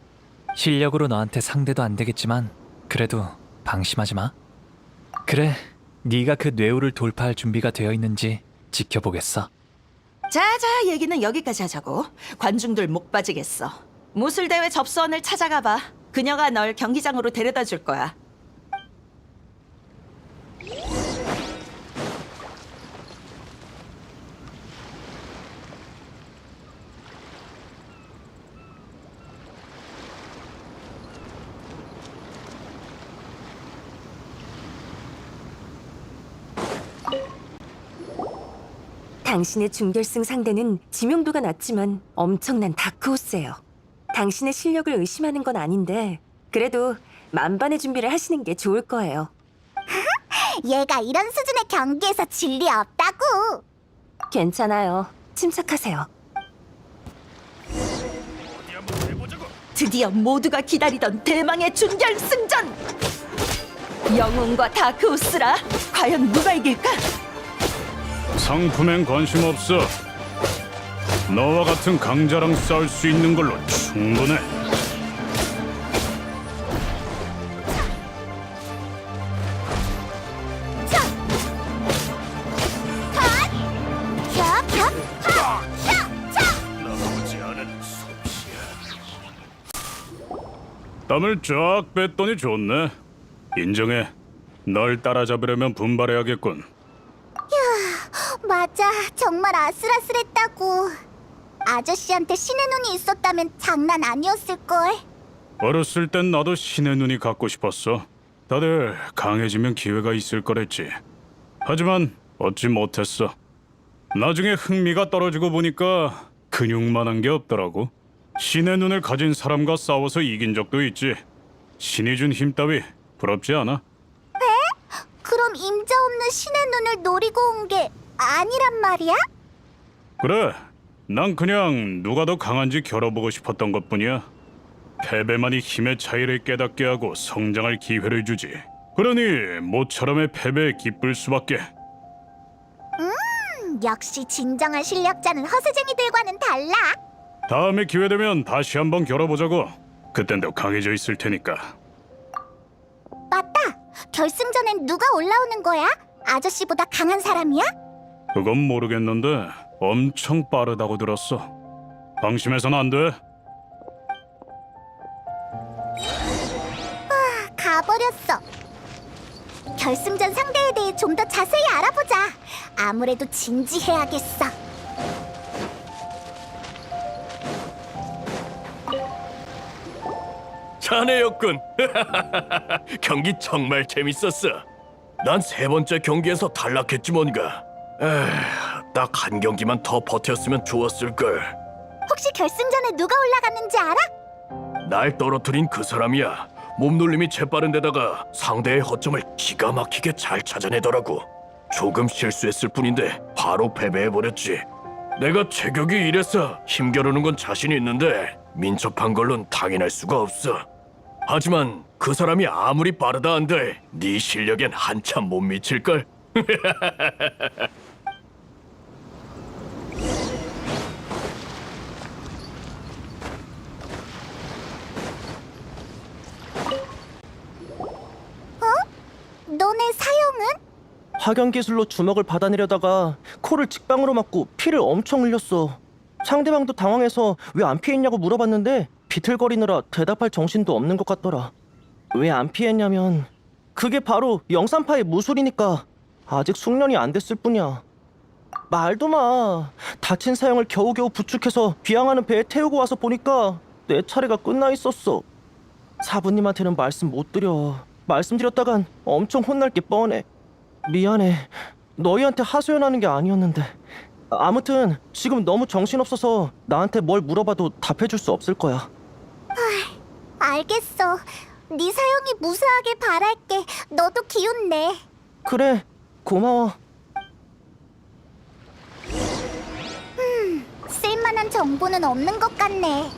실력으로 너한테 상대도 안 되겠지만 그래도 방심하지 마. 그래, 네가 그 뇌우를 돌파할 준비가 되어 있는지 지켜보겠어. 자자, 얘기는 여기까지 하자고. 관중들 목 빠지겠어. 무술대회 접수원을 찾아가봐. 그녀가 널 경기장으로 데려다 줄 거야. 당신의 준결승 상대는 지명도가 낮지만 엄청난 다크호스예요. 당신의 실력을 의심하는 건 아닌데 그래도 만반의 준비를 하시는 게 좋을 거예요. 얘가 이런 수준의 경기에서 질 리 없다고. 괜찮아요. 침착하세요. 드디어 모두가 기다리던 대망의 준결승전! 영웅과 다크호스라 과연 누가 이길까? 상품엔 관심 없어. 너와 같은 강자랑 싸울 수 있는 걸로 충분해. 나쁘지 않은 솜씨야. 땀을 쫙 뺐더니 좋네. 인정해. 널 따라잡으려면 분발해야겠군. 맞아, 정말 아슬아슬했다고. 아저씨한테 신의 눈이 있었다면 장난 아니었을걸. 어렸을 땐 나도 신의 눈이 갖고 싶었어. 다들 강해지면 기회가 있을 거랬지. 하지만 얻지 못했어. 나중에 흥미가 떨어지고 보니까 근육만한 게 없더라고. 신의 눈을 가진 사람과 싸워서 이긴 적도 있지. 신이 준 힘 따위 부럽지 않아? 그럼 임자 없는 신의 눈을 노리고 온 게 아니란 말이야? 그래, 난 그냥 누가 더 강한지 겨뤄보고 싶었던 것뿐이야. 패배만이 힘의 차이를 깨닫게 하고 성장할 기회를 주지. 그러니 모처럼의 패배에 기쁠 수밖에. 역시 진정한 실력자는 허세쟁이들과는 달라. 다음에 기회 되면 다시 한번 겨뤄보자고. 그땐 더 강해져 있을 테니까. 맞다. 결승전엔 누가 올라오는 거야? 아저씨보다 강한 사람이야? 그건 모르겠는데 엄청 빠르다고 들었어. 방심해서는 안 돼. 가버렸어. 결승전 상대에 대해 좀 더 자세히 알아보자. 아무래도 진지해야겠어. 자네였군. 경기 정말 재밌었어. 난 세 번째 경기에서 탈락했지 뭔가. 딱 한 경기만 더 버텼으면 좋았을걸. 혹시 결승전에 누가 올라갔는지 알아? 날 떨어뜨린 그 사람이야. 몸놀림이 재빠른 데다가 상대의 허점을 기가 막히게 잘 찾아내더라고. 조금 실수했을 뿐인데 바로 패배해버렸지. 내가 체격이 이래서 힘겨루는 건 자신이 있는데 민첩한 걸론 당연할 수가 없어. 하지만 그 사람이 아무리 빠르다 한들 네 실력엔 한참 못 미칠걸? 너네 사형은? 화경 기술로 주먹을 받아내려다가 코를 직방으로 맞고 피를 엄청 흘렸어. 상대방도 당황해서 왜 안 피했냐고 물어봤는데 비틀거리느라 대답할 정신도 없는 것 같더라. 왜 안 피했냐면 그게 바로 영산파의 무술이니까 아직 숙련이 안 됐을 뿐이야. 말도 마. 다친 사형을 겨우겨우 부축해서 비양하는 배에 태우고 와서 보니까 내 차례가 끝나 있었어. 사부님한테는 말씀 못 드려. 말씀드렸다간 엄청 혼날 게 뻔해. 미안해. 너희한테 하소연하는 게 아니었는데. 아무튼 지금 너무 정신없어서 나한테 뭘 물어봐도 답해줄 수 없을 거야. 알겠어. 네 사형이 무사하길 바랄게. 너도 기운 내. 그래, 고마워. 쓸만한 정보는 없는 것 같네.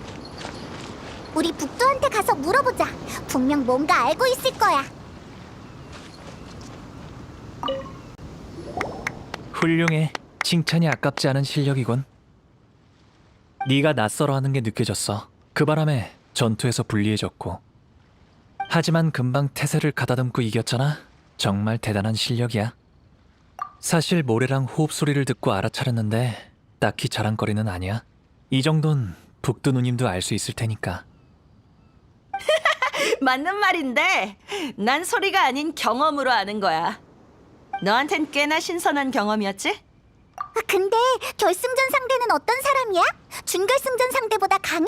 우리 북두한테 가서 물어보자. 분명 뭔가 알고 있을 거야. 훌륭해. 칭찬이 아깝지 않은 실력이군. 네가 낯설어하는 게 느껴졌어. 그 바람에 전투에서 불리해졌고. 하지만 금방 태세를 가다듬고 이겼잖아. 정말 대단한 실력이야. 사실 모래랑 호흡 소리를 듣고 알아차렸는데 딱히 자랑거리는 아니야. 이 정도는 북두 누님도 알 수 있을 테니까. 맞는 말인데 난 소리가 아닌 경험으로 아는 거야. 너한텐 꽤나 신선한 경험이었지? 근데 결승전 상대는 어떤 사람이야? 준결승전 상대보다 강해?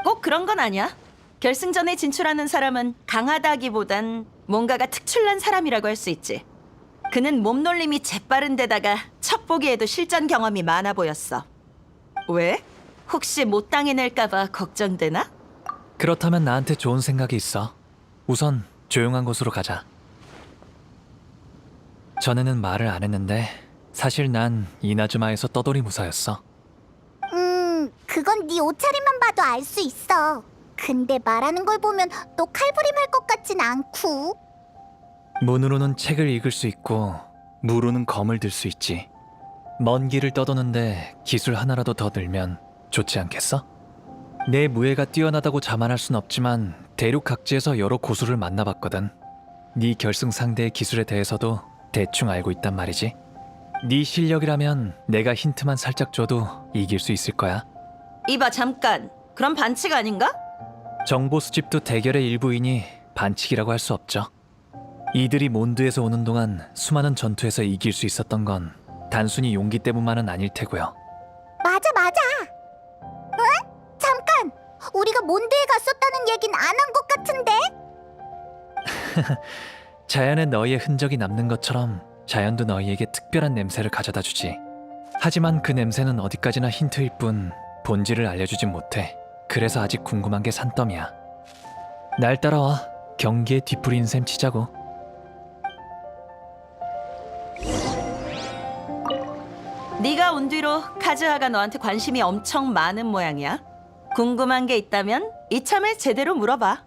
꼭 그런 건 아니야. 결승전에 진출하는 사람은 강하다기보단 뭔가가 특출난 사람이라고 할 수 있지. 그는 몸놀림이 재빠른 데다가 첫 보기에도 실전 경험이 많아 보였어. 왜? 혹시 못 당해낼까봐 걱정되나? 그렇다면 나한테 좋은 생각이 있어. 우선 조용한 곳으로 가자. 전에는 말을 안 했는데 사실 난 이나즈마에서 떠돌이 무사였어. 그건 네 옷차림만 봐도 알 수 있어. 근데 말하는 걸 보면 너 칼부림할 것 같진 않고. 문으로는 책을 읽을 수 있고 무로는 검을 들 수 있지. 먼 길을 떠도는데 기술 하나라도 더 늘면 좋지 않겠어? 내 무예가 뛰어나다고 자만할 순 없지만 대륙 각지에서 여러 고수를 만나봤거든. 네 결승 상대의 기술에 대해서도 대충 알고 있단 말이지. 네 실력이라면 내가 힌트만 살짝 줘도 이길 수 있을 거야. 이봐 잠깐. 그럼 반칙 아닌가? 정보 수집도 대결의 일부이니 반칙이라고 할 수 없죠. 이들이 몬드에서 오는 동안 수많은 전투에서 이길 수 있었던 건 단순히 용기 때문만은 아닐 테고요. 맞아. 응? 잠깐! 우리가 몬드에 갔었다는 얘긴 안 한 것 같은데? 자연에 너희의 흔적이 남는 것처럼 자연도 너희에게 특별한 냄새를 가져다 주지. 하지만 그 냄새는 어디까지나 힌트일 뿐 본질을 알려주진 못해. 그래서 아직 궁금한 게 산더미야. 날 따라와. 경기에 뒤풀이인 셈 치자고. 네가 온 뒤로 카즈하가 너한테 관심이 엄청 많은 모양이야. 궁금한 게 있다면 이참에 제대로 물어봐.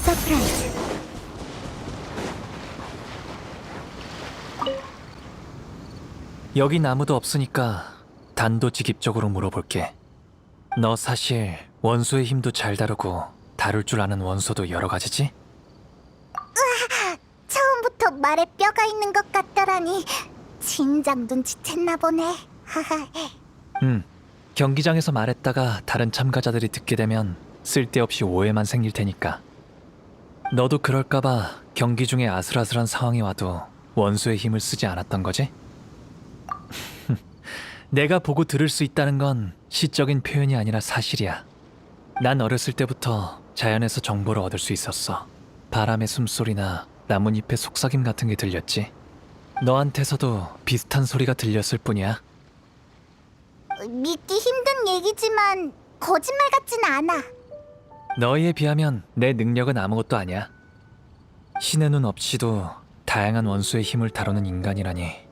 서프라이즈. 여긴 아무도 없으니까 단도직입적으로 물어볼게. 너 사실 원소의 힘도 잘 다루고 다룰 줄 아는 원소도 여러 가지지? 처음부터 말에 뼈가 있는 것 같더라니. 진작 눈치챘나 보네. 경기장에서 말했다가 다른 참가자들이 듣게 되면 쓸데없이 오해만 생길 테니까. 너도 그럴까봐 경기 중에 아슬아슬한 상황이 와도 원소의 힘을 쓰지 않았던 거지? 내가 보고 들을 수 있다는 건 시적인 표현이 아니라 사실이야. 난 어렸을 때부터 자연에서 정보를 얻을 수 있었어. 바람의 숨소리나 나뭇잎의 속삭임 같은 게 들렸지. 너한테서도 비슷한 소리가 들렸을 뿐이야. 믿기 힘든 얘기지만 거짓말 같진 않아. 너희에 비하면 내 능력은 아무것도 아니야. 신의 눈 없이도 다양한 원소의 힘을 다루는 인간이라니.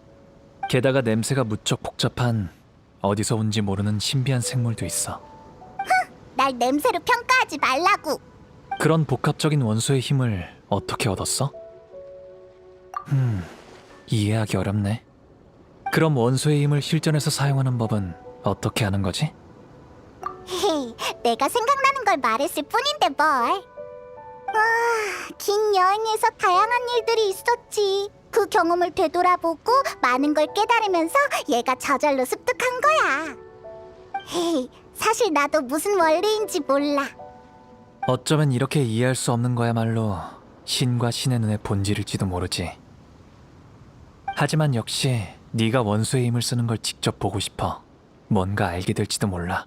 게다가 냄새가 무척 복잡한 어디서 온지 모르는 신비한 생물도 있어. 날 냄새로 평가하지 말라고. 그런 복합적인 원소의 힘을 어떻게 얻었어? 이해하기 어렵네. 그럼 원소의 힘을 실전에서 사용하는 법은 어떻게 하는 거지? 헤이, 내가 생각나는 걸 말했을 뿐인데 뭘. 와, 긴 여행에서 다양한 일들이 있었지. 그 경험을 되돌아보고 많은 걸 깨달으면서 얘가 저절로 습득한 거야. 헤이, 사실 나도 무슨 원리인지 몰라. 어쩌면 이렇게 이해할 수 없는 거야말로 신과 신의 눈의 본질일지도 모르지. 하지만 역시 네가 원소의 힘을 쓰는 걸 직접 보고 싶어. 뭔가 알게 될지도 몰라.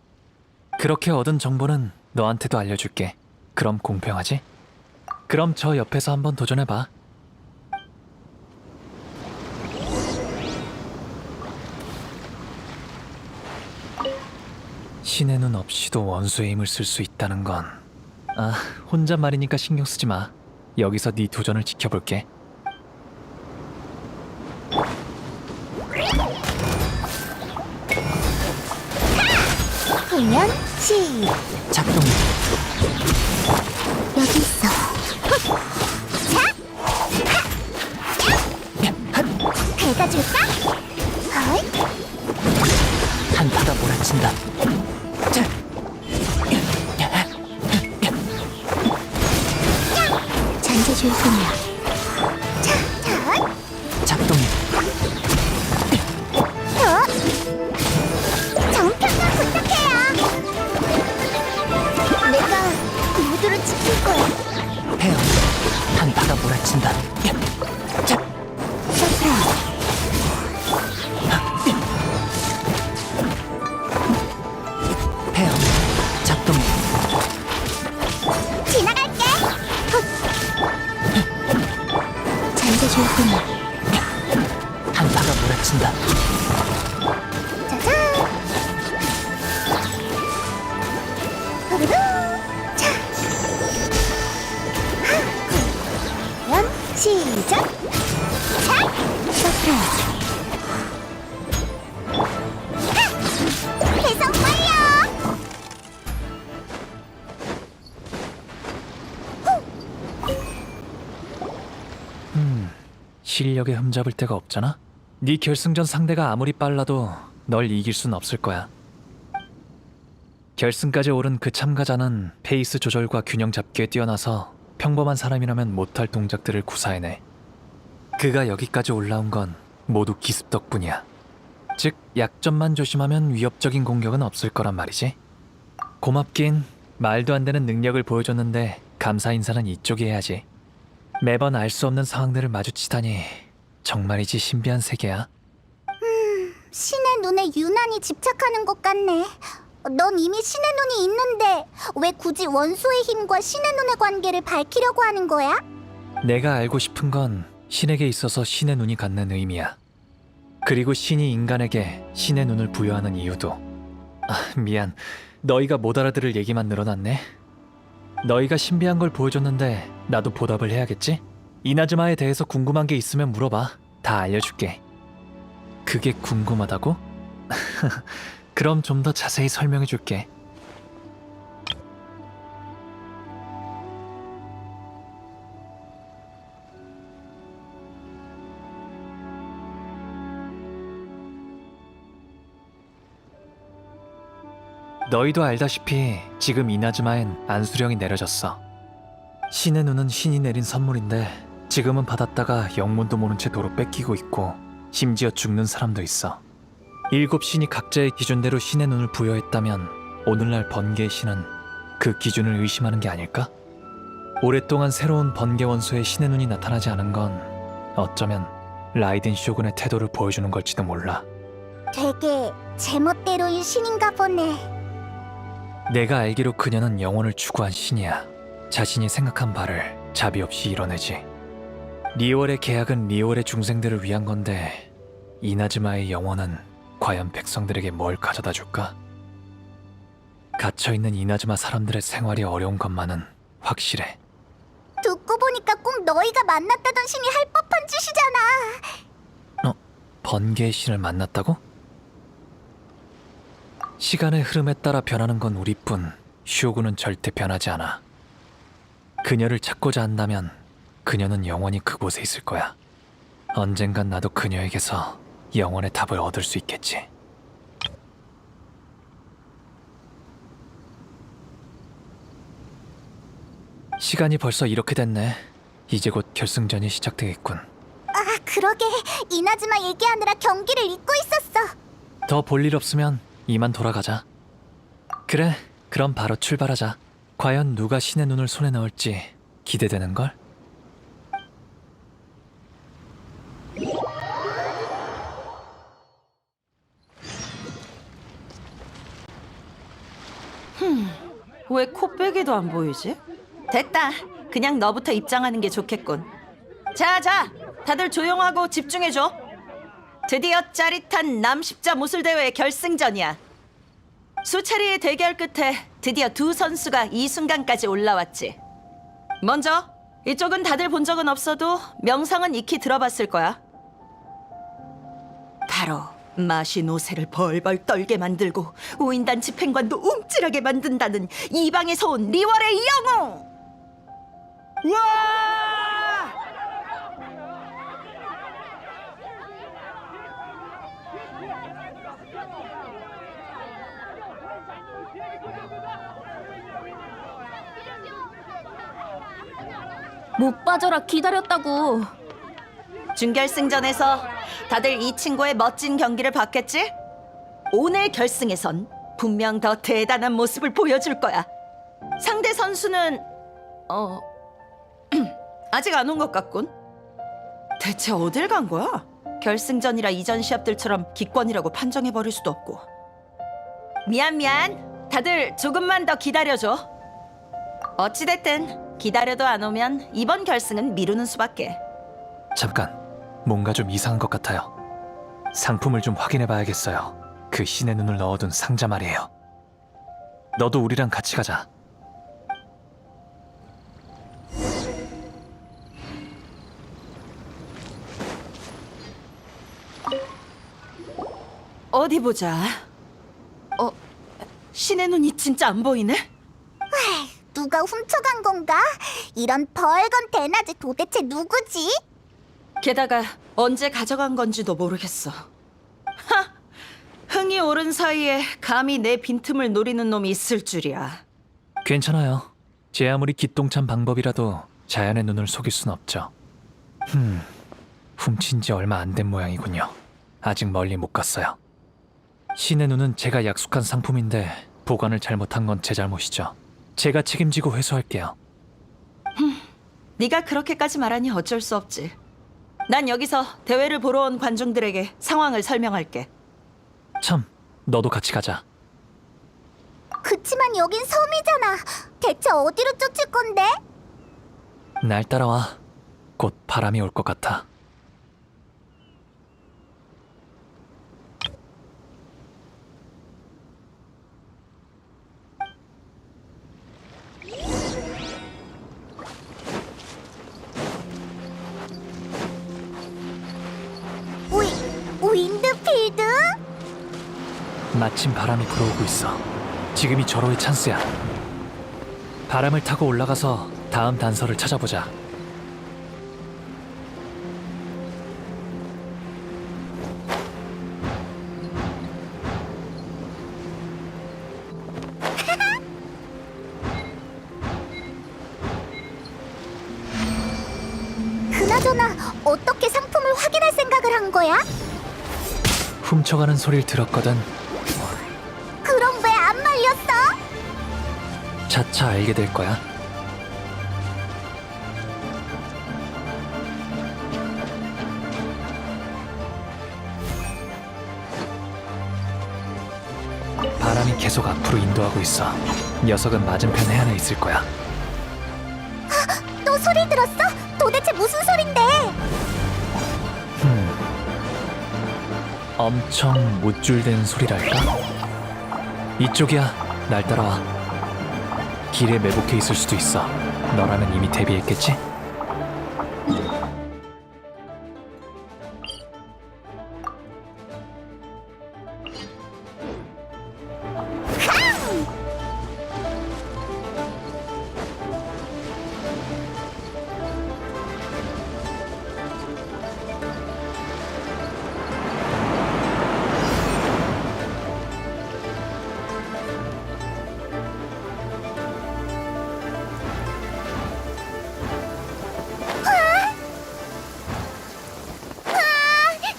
그렇게 얻은 정보는 너한테도 알려줄게. 그럼 공평하지? 그럼 저 옆에서 한번 도전해봐. 신의 눈 없이도 원소의 힘을 쓸 수 있다는 건... 아, 혼잣말이니까 신경 쓰지 마. 여기서 네 도전을 지켜볼게. 작동. 여기 있어. 긁어줄까? 헐. 한파가 몰아친다. 잔재 줄 뿐이야. 작동. 정평가 부탁해요. 내가 모두를 지킬 거야. 폐허. 한파가 몰아친다. 서프라이즈. 폐허. 작동. 지나갈게. 잔재 줄 뿐이야. 한파가 몰아친다. 짜잔. 후루루. 자. 그럼 시작. 자. 서프라이즈. 배송 완료. 실력에 흠잡을 데가 없잖아? 네 결승전 상대가 아무리 빨라도 널 이길 순 없을 거야. 결승까지 오른 그 참가자는 페이스 조절과 균형 잡기에 뛰어나서 평범한 사람이라면 못할 동작들을 구사해내. 그가 여기까지 올라온 건 모두 기습 덕분이야. 즉, 약점만 조심하면 위협적인 공격은 없을 거란 말이지. 고맙긴 말도 안 되는 능력을 보여줬는데 감사 인사는 이쪽이 해야지. 매번 알 수 없는 상황들을 마주치다니 정말이지 신비한 세계야. 신의 눈에 유난히 집착하는 것 같네. 넌 이미 신의 눈이 있는데 왜 굳이 원소의 힘과 신의 눈의 관계를 밝히려고 하는 거야? 내가 알고 싶은 건 신에게 있어서 신의 눈이 갖는 의미야. 그리고 신이 인간에게 신의 눈을 부여하는 이유도. 미안. 너희가 못 알아들을 얘기만 늘어났네. 너희가 신비한 걸 보여줬는데 나도 보답을 해야겠지? 이나즈마에 대해서 궁금한 게 있으면 물어봐. 다 알려줄게. 그게 궁금하다고? 그럼 좀 더 자세히 설명해줄게. 너희도 알다시피 지금 이나즈마엔 안수령이 내려졌어. 신의 눈은 신이 내린 선물인데 지금은 받았다가 영문도 모른 채 도로 뺏기고 있고 심지어 죽는 사람도 있어. 7신이 각자의 기준대로 신의 눈을 부여했다면 오늘날 번개의 신은 그 기준을 의심하는 게 아닐까? 오랫동안 새로운 번개 원소의 신의 눈이 나타나지 않은 건 어쩌면 라이덴 쇼군의 태도를 보여주는 걸지도 몰라. 되게 제멋대로인 신인가 보네. 내가 알기로 그녀는 영혼을 추구한 신이야. 자신이 생각한 바를 자비 없이 이뤄내지. 리월의 계약은 리월의 중생들을 위한 건데 이나즈마의 영혼은 과연 백성들에게 뭘 가져다 줄까? 갇혀있는 이나즈마 사람들의 생활이 어려운 것만은 확실해. 듣고 보니까 꼭 너희가 만났다던 신이 할 법한 짓이잖아. 번개의 신을 만났다고? 시간의 흐름에 따라 변하는 건 우리뿐 쇼군은 절대 변하지 않아. 그녀를 찾고자 한다면 그녀는 영원히 그곳에 있을 거야. 언젠간 나도 그녀에게서 영원의 답을 얻을 수 있겠지. 시간이 벌써 이렇게 됐네. 이제 곧 결승전이 시작되겠군. 아, 그러게. 이나즈마 얘기하느라 경기를 잊고 있었어. 더 볼 일 없으면 이만 돌아가자. 그래, 그럼 바로 출발하자. 과연 누가 신의 눈을 손에 넣을지 기대되는걸? 왜 코빼기도 안 보이지? 됐다. 그냥 너부터 입장하는 게 좋겠군. 자, 다들 조용하고 집중해줘. 드디어 짜릿한 남십자 무술대회 결승전이야. 수차례의 대결 끝에 드디어 두 선수가 이 순간까지 올라왔지. 먼저 이쪽은 다들 본 적은 없어도 명상은 익히 들어봤을 거야. 바로 마시노새를 벌벌 떨게 만들고 우인단 집행관도 움찔하게 만든다는 이방에서 온 리월의 영웅! 와! 못 빠져라, 기다렸다고. 준결승전에서 다들 이 친구의 멋진 경기를 봤겠지? 오늘 결승에선 분명 더 대단한 모습을 보여줄 거야. 상대 선수는 아직 안 온 것 같군. 대체 어딜 간 거야? 결승전이라 이전 시합들처럼 기권이라고 판정해버릴 수도 없고. 미안. 다들 조금만 더 기다려줘. 어찌됐든 기다려도 안 오면 이번 결승은 미루는 수밖에. 잠깐, 뭔가 좀 이상한 것 같아요. 상품을 좀 확인해 봐야겠어요. 그 신의 눈을 넣어둔 상자 말이에요. 너도 우리랑 같이 가자. 어디 보자. 신의 눈이 진짜 안 보이네? 누가 훔쳐간 건가? 이런 벌건 대낮에 도대체 누구지? 게다가 언제 가져간 건지도 모르겠어. 하! 흥이 오른 사이에 감히 내 빈틈을 노리는 놈이 있을 줄이야. 괜찮아요. 제 아무리 기똥찬 방법이라도 자연의 눈을 속일 순 없죠. 훔친 지 얼마 안 된 모양이군요. 아직 멀리 못 갔어요. 신의 눈은 제가 약속한 상품인데 보관을 잘못한 건 제 잘못이죠. 제가 책임지고 회수할게요. 네가 그렇게까지 말하니 어쩔 수 없지. 난 여기서 대회를 보러 온 관중들에게 상황을 설명할게. 참, 너도 같이 가자. 그치만 여긴 섬이잖아. 대체 어디로 쫓을 건데? 날 따라와. 곧 바람이 올 것 같아. 윈드필드? 마침 바람이 불어오고 있어. 지금이 절호의 찬스야. 바람을 타고 올라가서 다음 단서를 찾아보자. 그나저나 어떻게 상품을 확인할 생각을 한 거야? 훔쳐가는 소리를 들었거든. 그럼 왜 안 말렸어? 차차 알게 될 거야. 바람이 계속 앞으로 인도하고 있어. 녀석은 맞은편 해안에 있을 거야. 또 소리 들었어? 도대체 무슨 소린데? 엄청 못줄된 소리랄까? 이쪽이야. 날 따라와. 길에 매복해 있을 수도 있어. 너라면 이미 대비했겠지?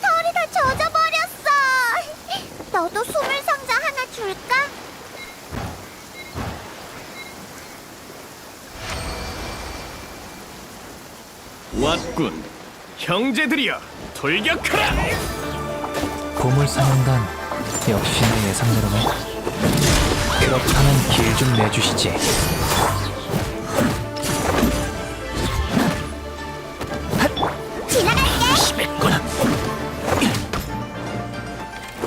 털이 다 젖어버렸어. 너도 수물 상자 하나 줄까? 왔군. 형제들이여, 돌격하라! 보물상인단 역시 내 예상대로네. 그렇다면 길 좀 내주시지. 지나갈게. 심했구나.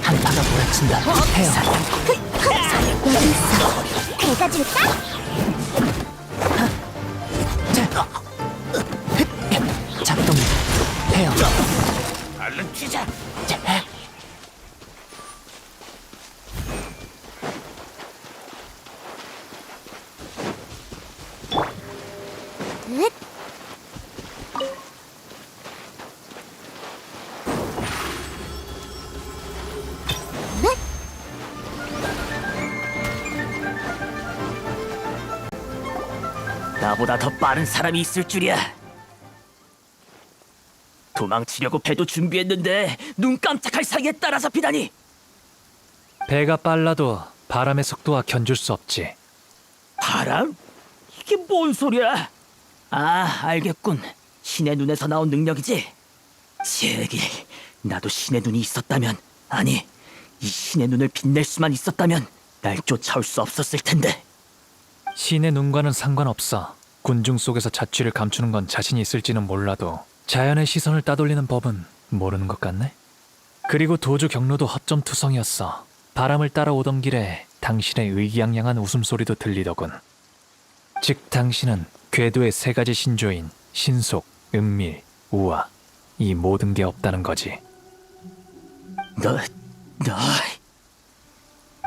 한파가 몰아친다. 헤어. 여기 있어. 배가 줄까? 작동. 헤어. 얼른 튀자. 으잇! 나보다 더 빠른 사람이 있을 줄이야. 도망치려고 배도 준비했는데 눈 깜짝할 사이에 따라잡히다니. 배가 빨라도 바람의 속도와 견줄 수 없지. 바람? 이게 뭔 소리야? 아, 알겠군. 신의 눈에서 나온 능력이지? 제길, 나도 신의 눈이 있었다면, 아니, 이 신의 눈을 빛낼 수만 있었다면 날 쫓아올 수 없었을 텐데. 신의 눈과는 상관없어. 군중 속에서 자취를 감추는 건 자신이 있을지는 몰라도 자연의 시선을 따돌리는 법은 모르는 것 같네. 그리고 도주 경로도 허점투성이었어. 바람을 따라오던 길에 당신의 의기양양한 웃음소리도 들리더군. 즉 당신은 궤도의 세 가지 신조인 신속, 은밀, 우화, 이 모든 게 없다는 거지. 너...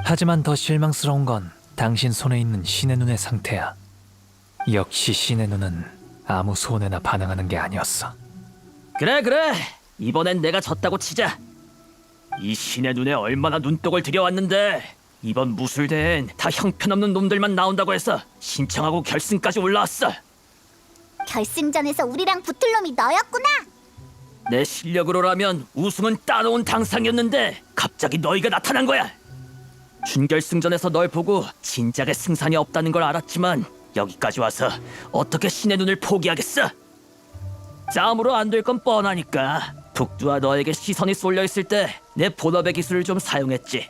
하지만 더 실망스러운 건 당신 손에 있는 신의 눈의 상태야. 역시 신의 눈은 아무 손해나 반응하는 게 아니었어. 그래, 이번엔 내가 졌다고 치자. 이 신의 눈에 얼마나 눈독을 들여왔는데 이번 무술대엔 다 형편없는 놈들만 나온다고 해서 신청하고 결승까지 올라왔어. 결승전에서 우리랑 붙을 놈이 너였구나. 내 실력으로라면 우승은 따놓은 당상이었는데 갑자기 너희가 나타난 거야. 준결승전에서 널 보고 진작에 승산이 없다는 걸 알았지만 여기까지 와서 어떻게 신의 눈을 포기하겠어? 싸움으로 안 될 건 뻔하니까 북두와 너에게 시선이 쏠려 있을 때 내 본업의 기술을 좀 사용했지.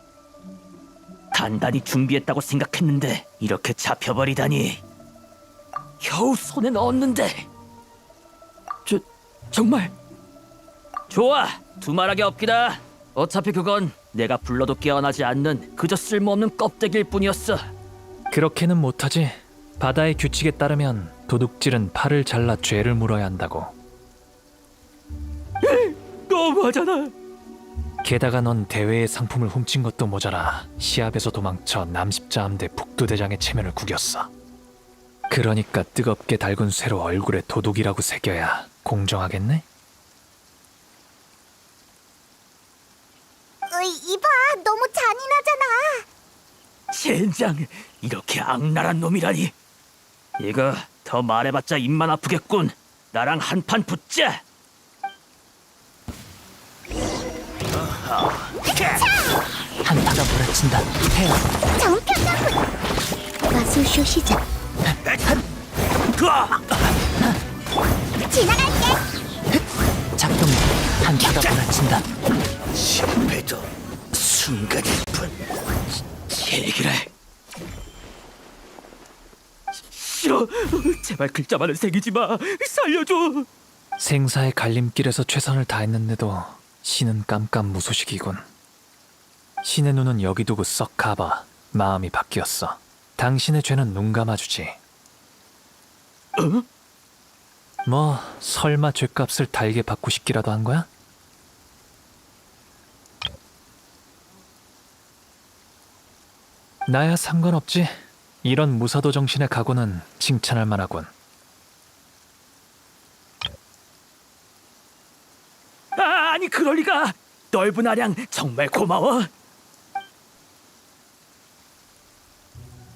단단히 준비했다고 생각했는데 이렇게 잡혀버리다니. 겨우 손에 넣었는데. 정말 좋아, 두말하게 없기다. 어차피 그건 내가 불러도 깨어나지 않는 그저 쓸모없는 껍데기일 뿐이었어. 그렇게는 못하지. 바다의 규칙에 따르면 도둑질은 팔을 잘라 죄를 물어야 한다고. 너무하잖아. 게다가 넌 대회의 상품을 훔친 것도 모자라 시합에서 도망쳐 남십자 함대 북두대장의 체면을 구겼어. 그러니까 뜨겁게 달군 쇠로 얼굴에 도둑이라고 새겨야 공정하겠네? 이봐, 너무 잔인하잖아. 젠장, 이렇게 악랄한 놈이라니. 이거 더 말해봤자 입만 아프겠군. 나랑 한판 붙자. 한타가 몰아친다. 헤어. 정평가군. 마술쇼 시작. 지나갈게. 작동. 한타가 몰아친다. 실패도 순간일 뿐. 제기를. 싫어. 제발 글자만은 새기지 마. 살려줘. 생사의 갈림길에서 최선을 다했는데도 신은 깜깜무소식이군. 신의 눈은 여기 두고 썩 가봐. 마음이 바뀌었어. 당신의 죄는 눈 감아주지. 뭐 설마 죄값을 달게 받고 싶기라도 한 거야? 나야 상관없지. 이런 무사도 정신의 각오는 칭찬할 만하군. 아니 그럴 리가. 넓은 아량 정말 고마워.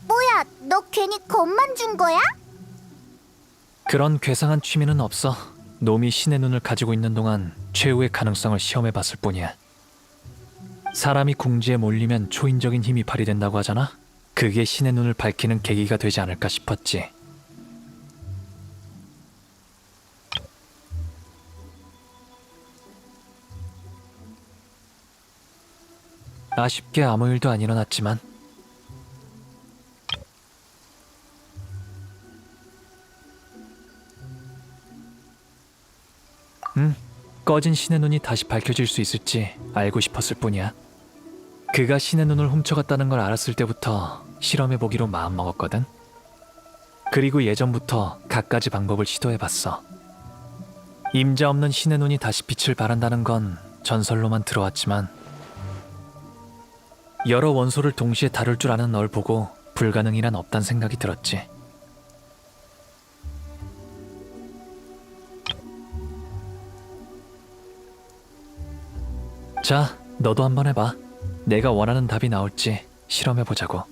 뭐야, 너 괜히 겁만 준 거야? 그런 괴상한 취미는 없어. 놈이 신의 눈을 가지고 있는 동안 최후의 가능성을 시험해봤을 뿐이야. 사람이 궁지에 몰리면 초인적인 힘이 발휘된다고 하잖아. 그게 신의 눈을 밝히는 계기가 되지 않을까 싶었지. 아쉽게 아무 일도 안 일어났지만. 꺼진 신의 눈이 다시 밝혀질 수 있을지 알고 싶었을 뿐이야. 그가 신의 눈을 훔쳐갔다는 걸 알았을 때부터 실험해보기로 마음먹었거든. 그리고 예전부터 갖가지 방법을 시도해봤어. 임자 없는 신의 눈이 다시 빛을 발한다는 건 전설로만 들어왔지만 여러 원소를 동시에 다룰 줄 아는 널 보고 불가능이란 없단 생각이 들었지. 자, 너도 한번 해봐. 내가 원하는 답이 나올지 실험해보자고.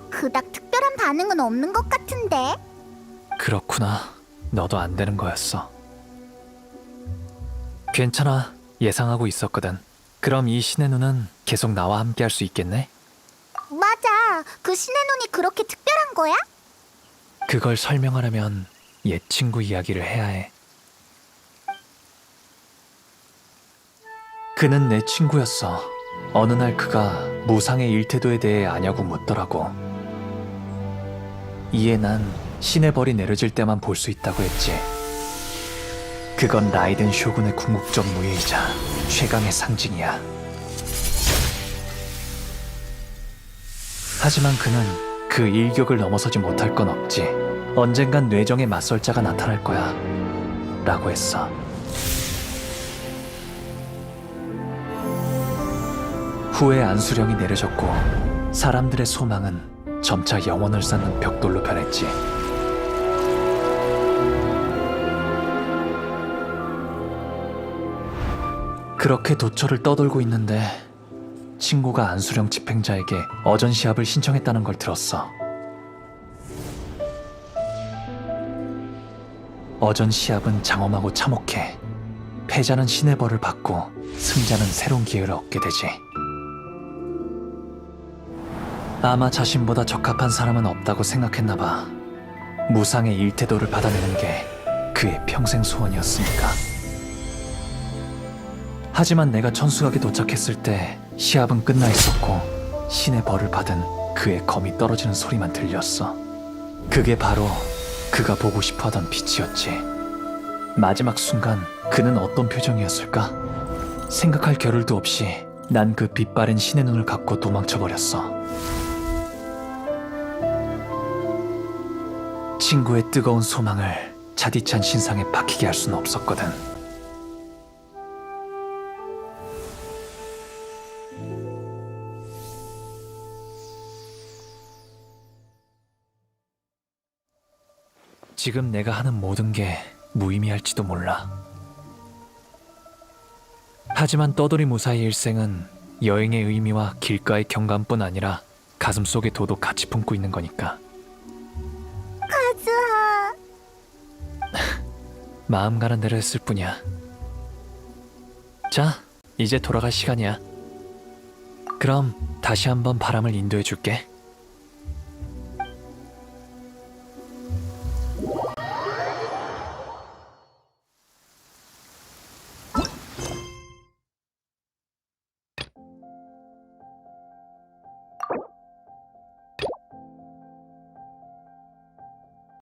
그닥 특별한 반응은 없는 것 같은데. 그렇구나. 너도 안 되는 거였어. 괜찮아. 예상하고 있었거든. 그럼 이 신의 눈은 계속 나와 함께 할 수 있겠네? 맞아. 그 신의 눈이 그렇게 특별한 거야? 그걸 설명하려면 옛 친구 이야기를 해야 해. 그는 내 친구였어. 어느 날 그가 무상의 일태도에 대해 아냐고 묻더라고. 이에 난 신의 벌이 내려질 때만 볼 수 있다고 했지. 그건 라이덴 쇼군의 궁극적 무예이자 최강의 상징이야. 하지만 그는 그 일격을 넘어서지 못할 건 없지. 언젠간 뇌정에 맞설 자가 나타날 거야. 라고 했어. 후에 안수령이 내려졌고 사람들의 소망은 점차 영혼을 쌓는 벽돌로 변했지. 그렇게 도처를 떠돌고 있는데 친구가 안수령 집행자에게 어전 시합을 신청했다는 걸 들었어. 어전 시합은 장엄하고 참혹해. 패자는 신의 벌을 받고 승자는 새로운 기회를 얻게 되지. 아마 자신보다 적합한 사람은 없다고 생각했나 봐. 무상의 일태도를 받아내는 게 그의 평생 소원이었으니까. 하지만 내가 천수각에 도착했을 때 시합은 끝나 있었고 신의 벌을 받은 그의 검이 떨어지는 소리만 들렸어. 그게 바로 그가 보고 싶어하던 빛이었지. 마지막 순간 그는 어떤 표정이었을까? 생각할 겨를도 없이 난 그 빛바랜 신의 눈을 갖고 도망쳐버렸어. 친구의 뜨거운 소망을 차디찬 신상에 박히게 할 수는 없었거든. 지금 내가 하는 모든 게 무의미할지도 몰라. 하지만 떠돌이 무사의 일생은 여행의 의미와 길가의 경감뿐 아니라 가슴속의 도도 같이 품고 있는 거니까. 가즈하. 마음 가는 대로 했을 뿐이야. 자, 이제 돌아갈 시간이야. 그럼 다시 한번 바람을 인도해 줄게.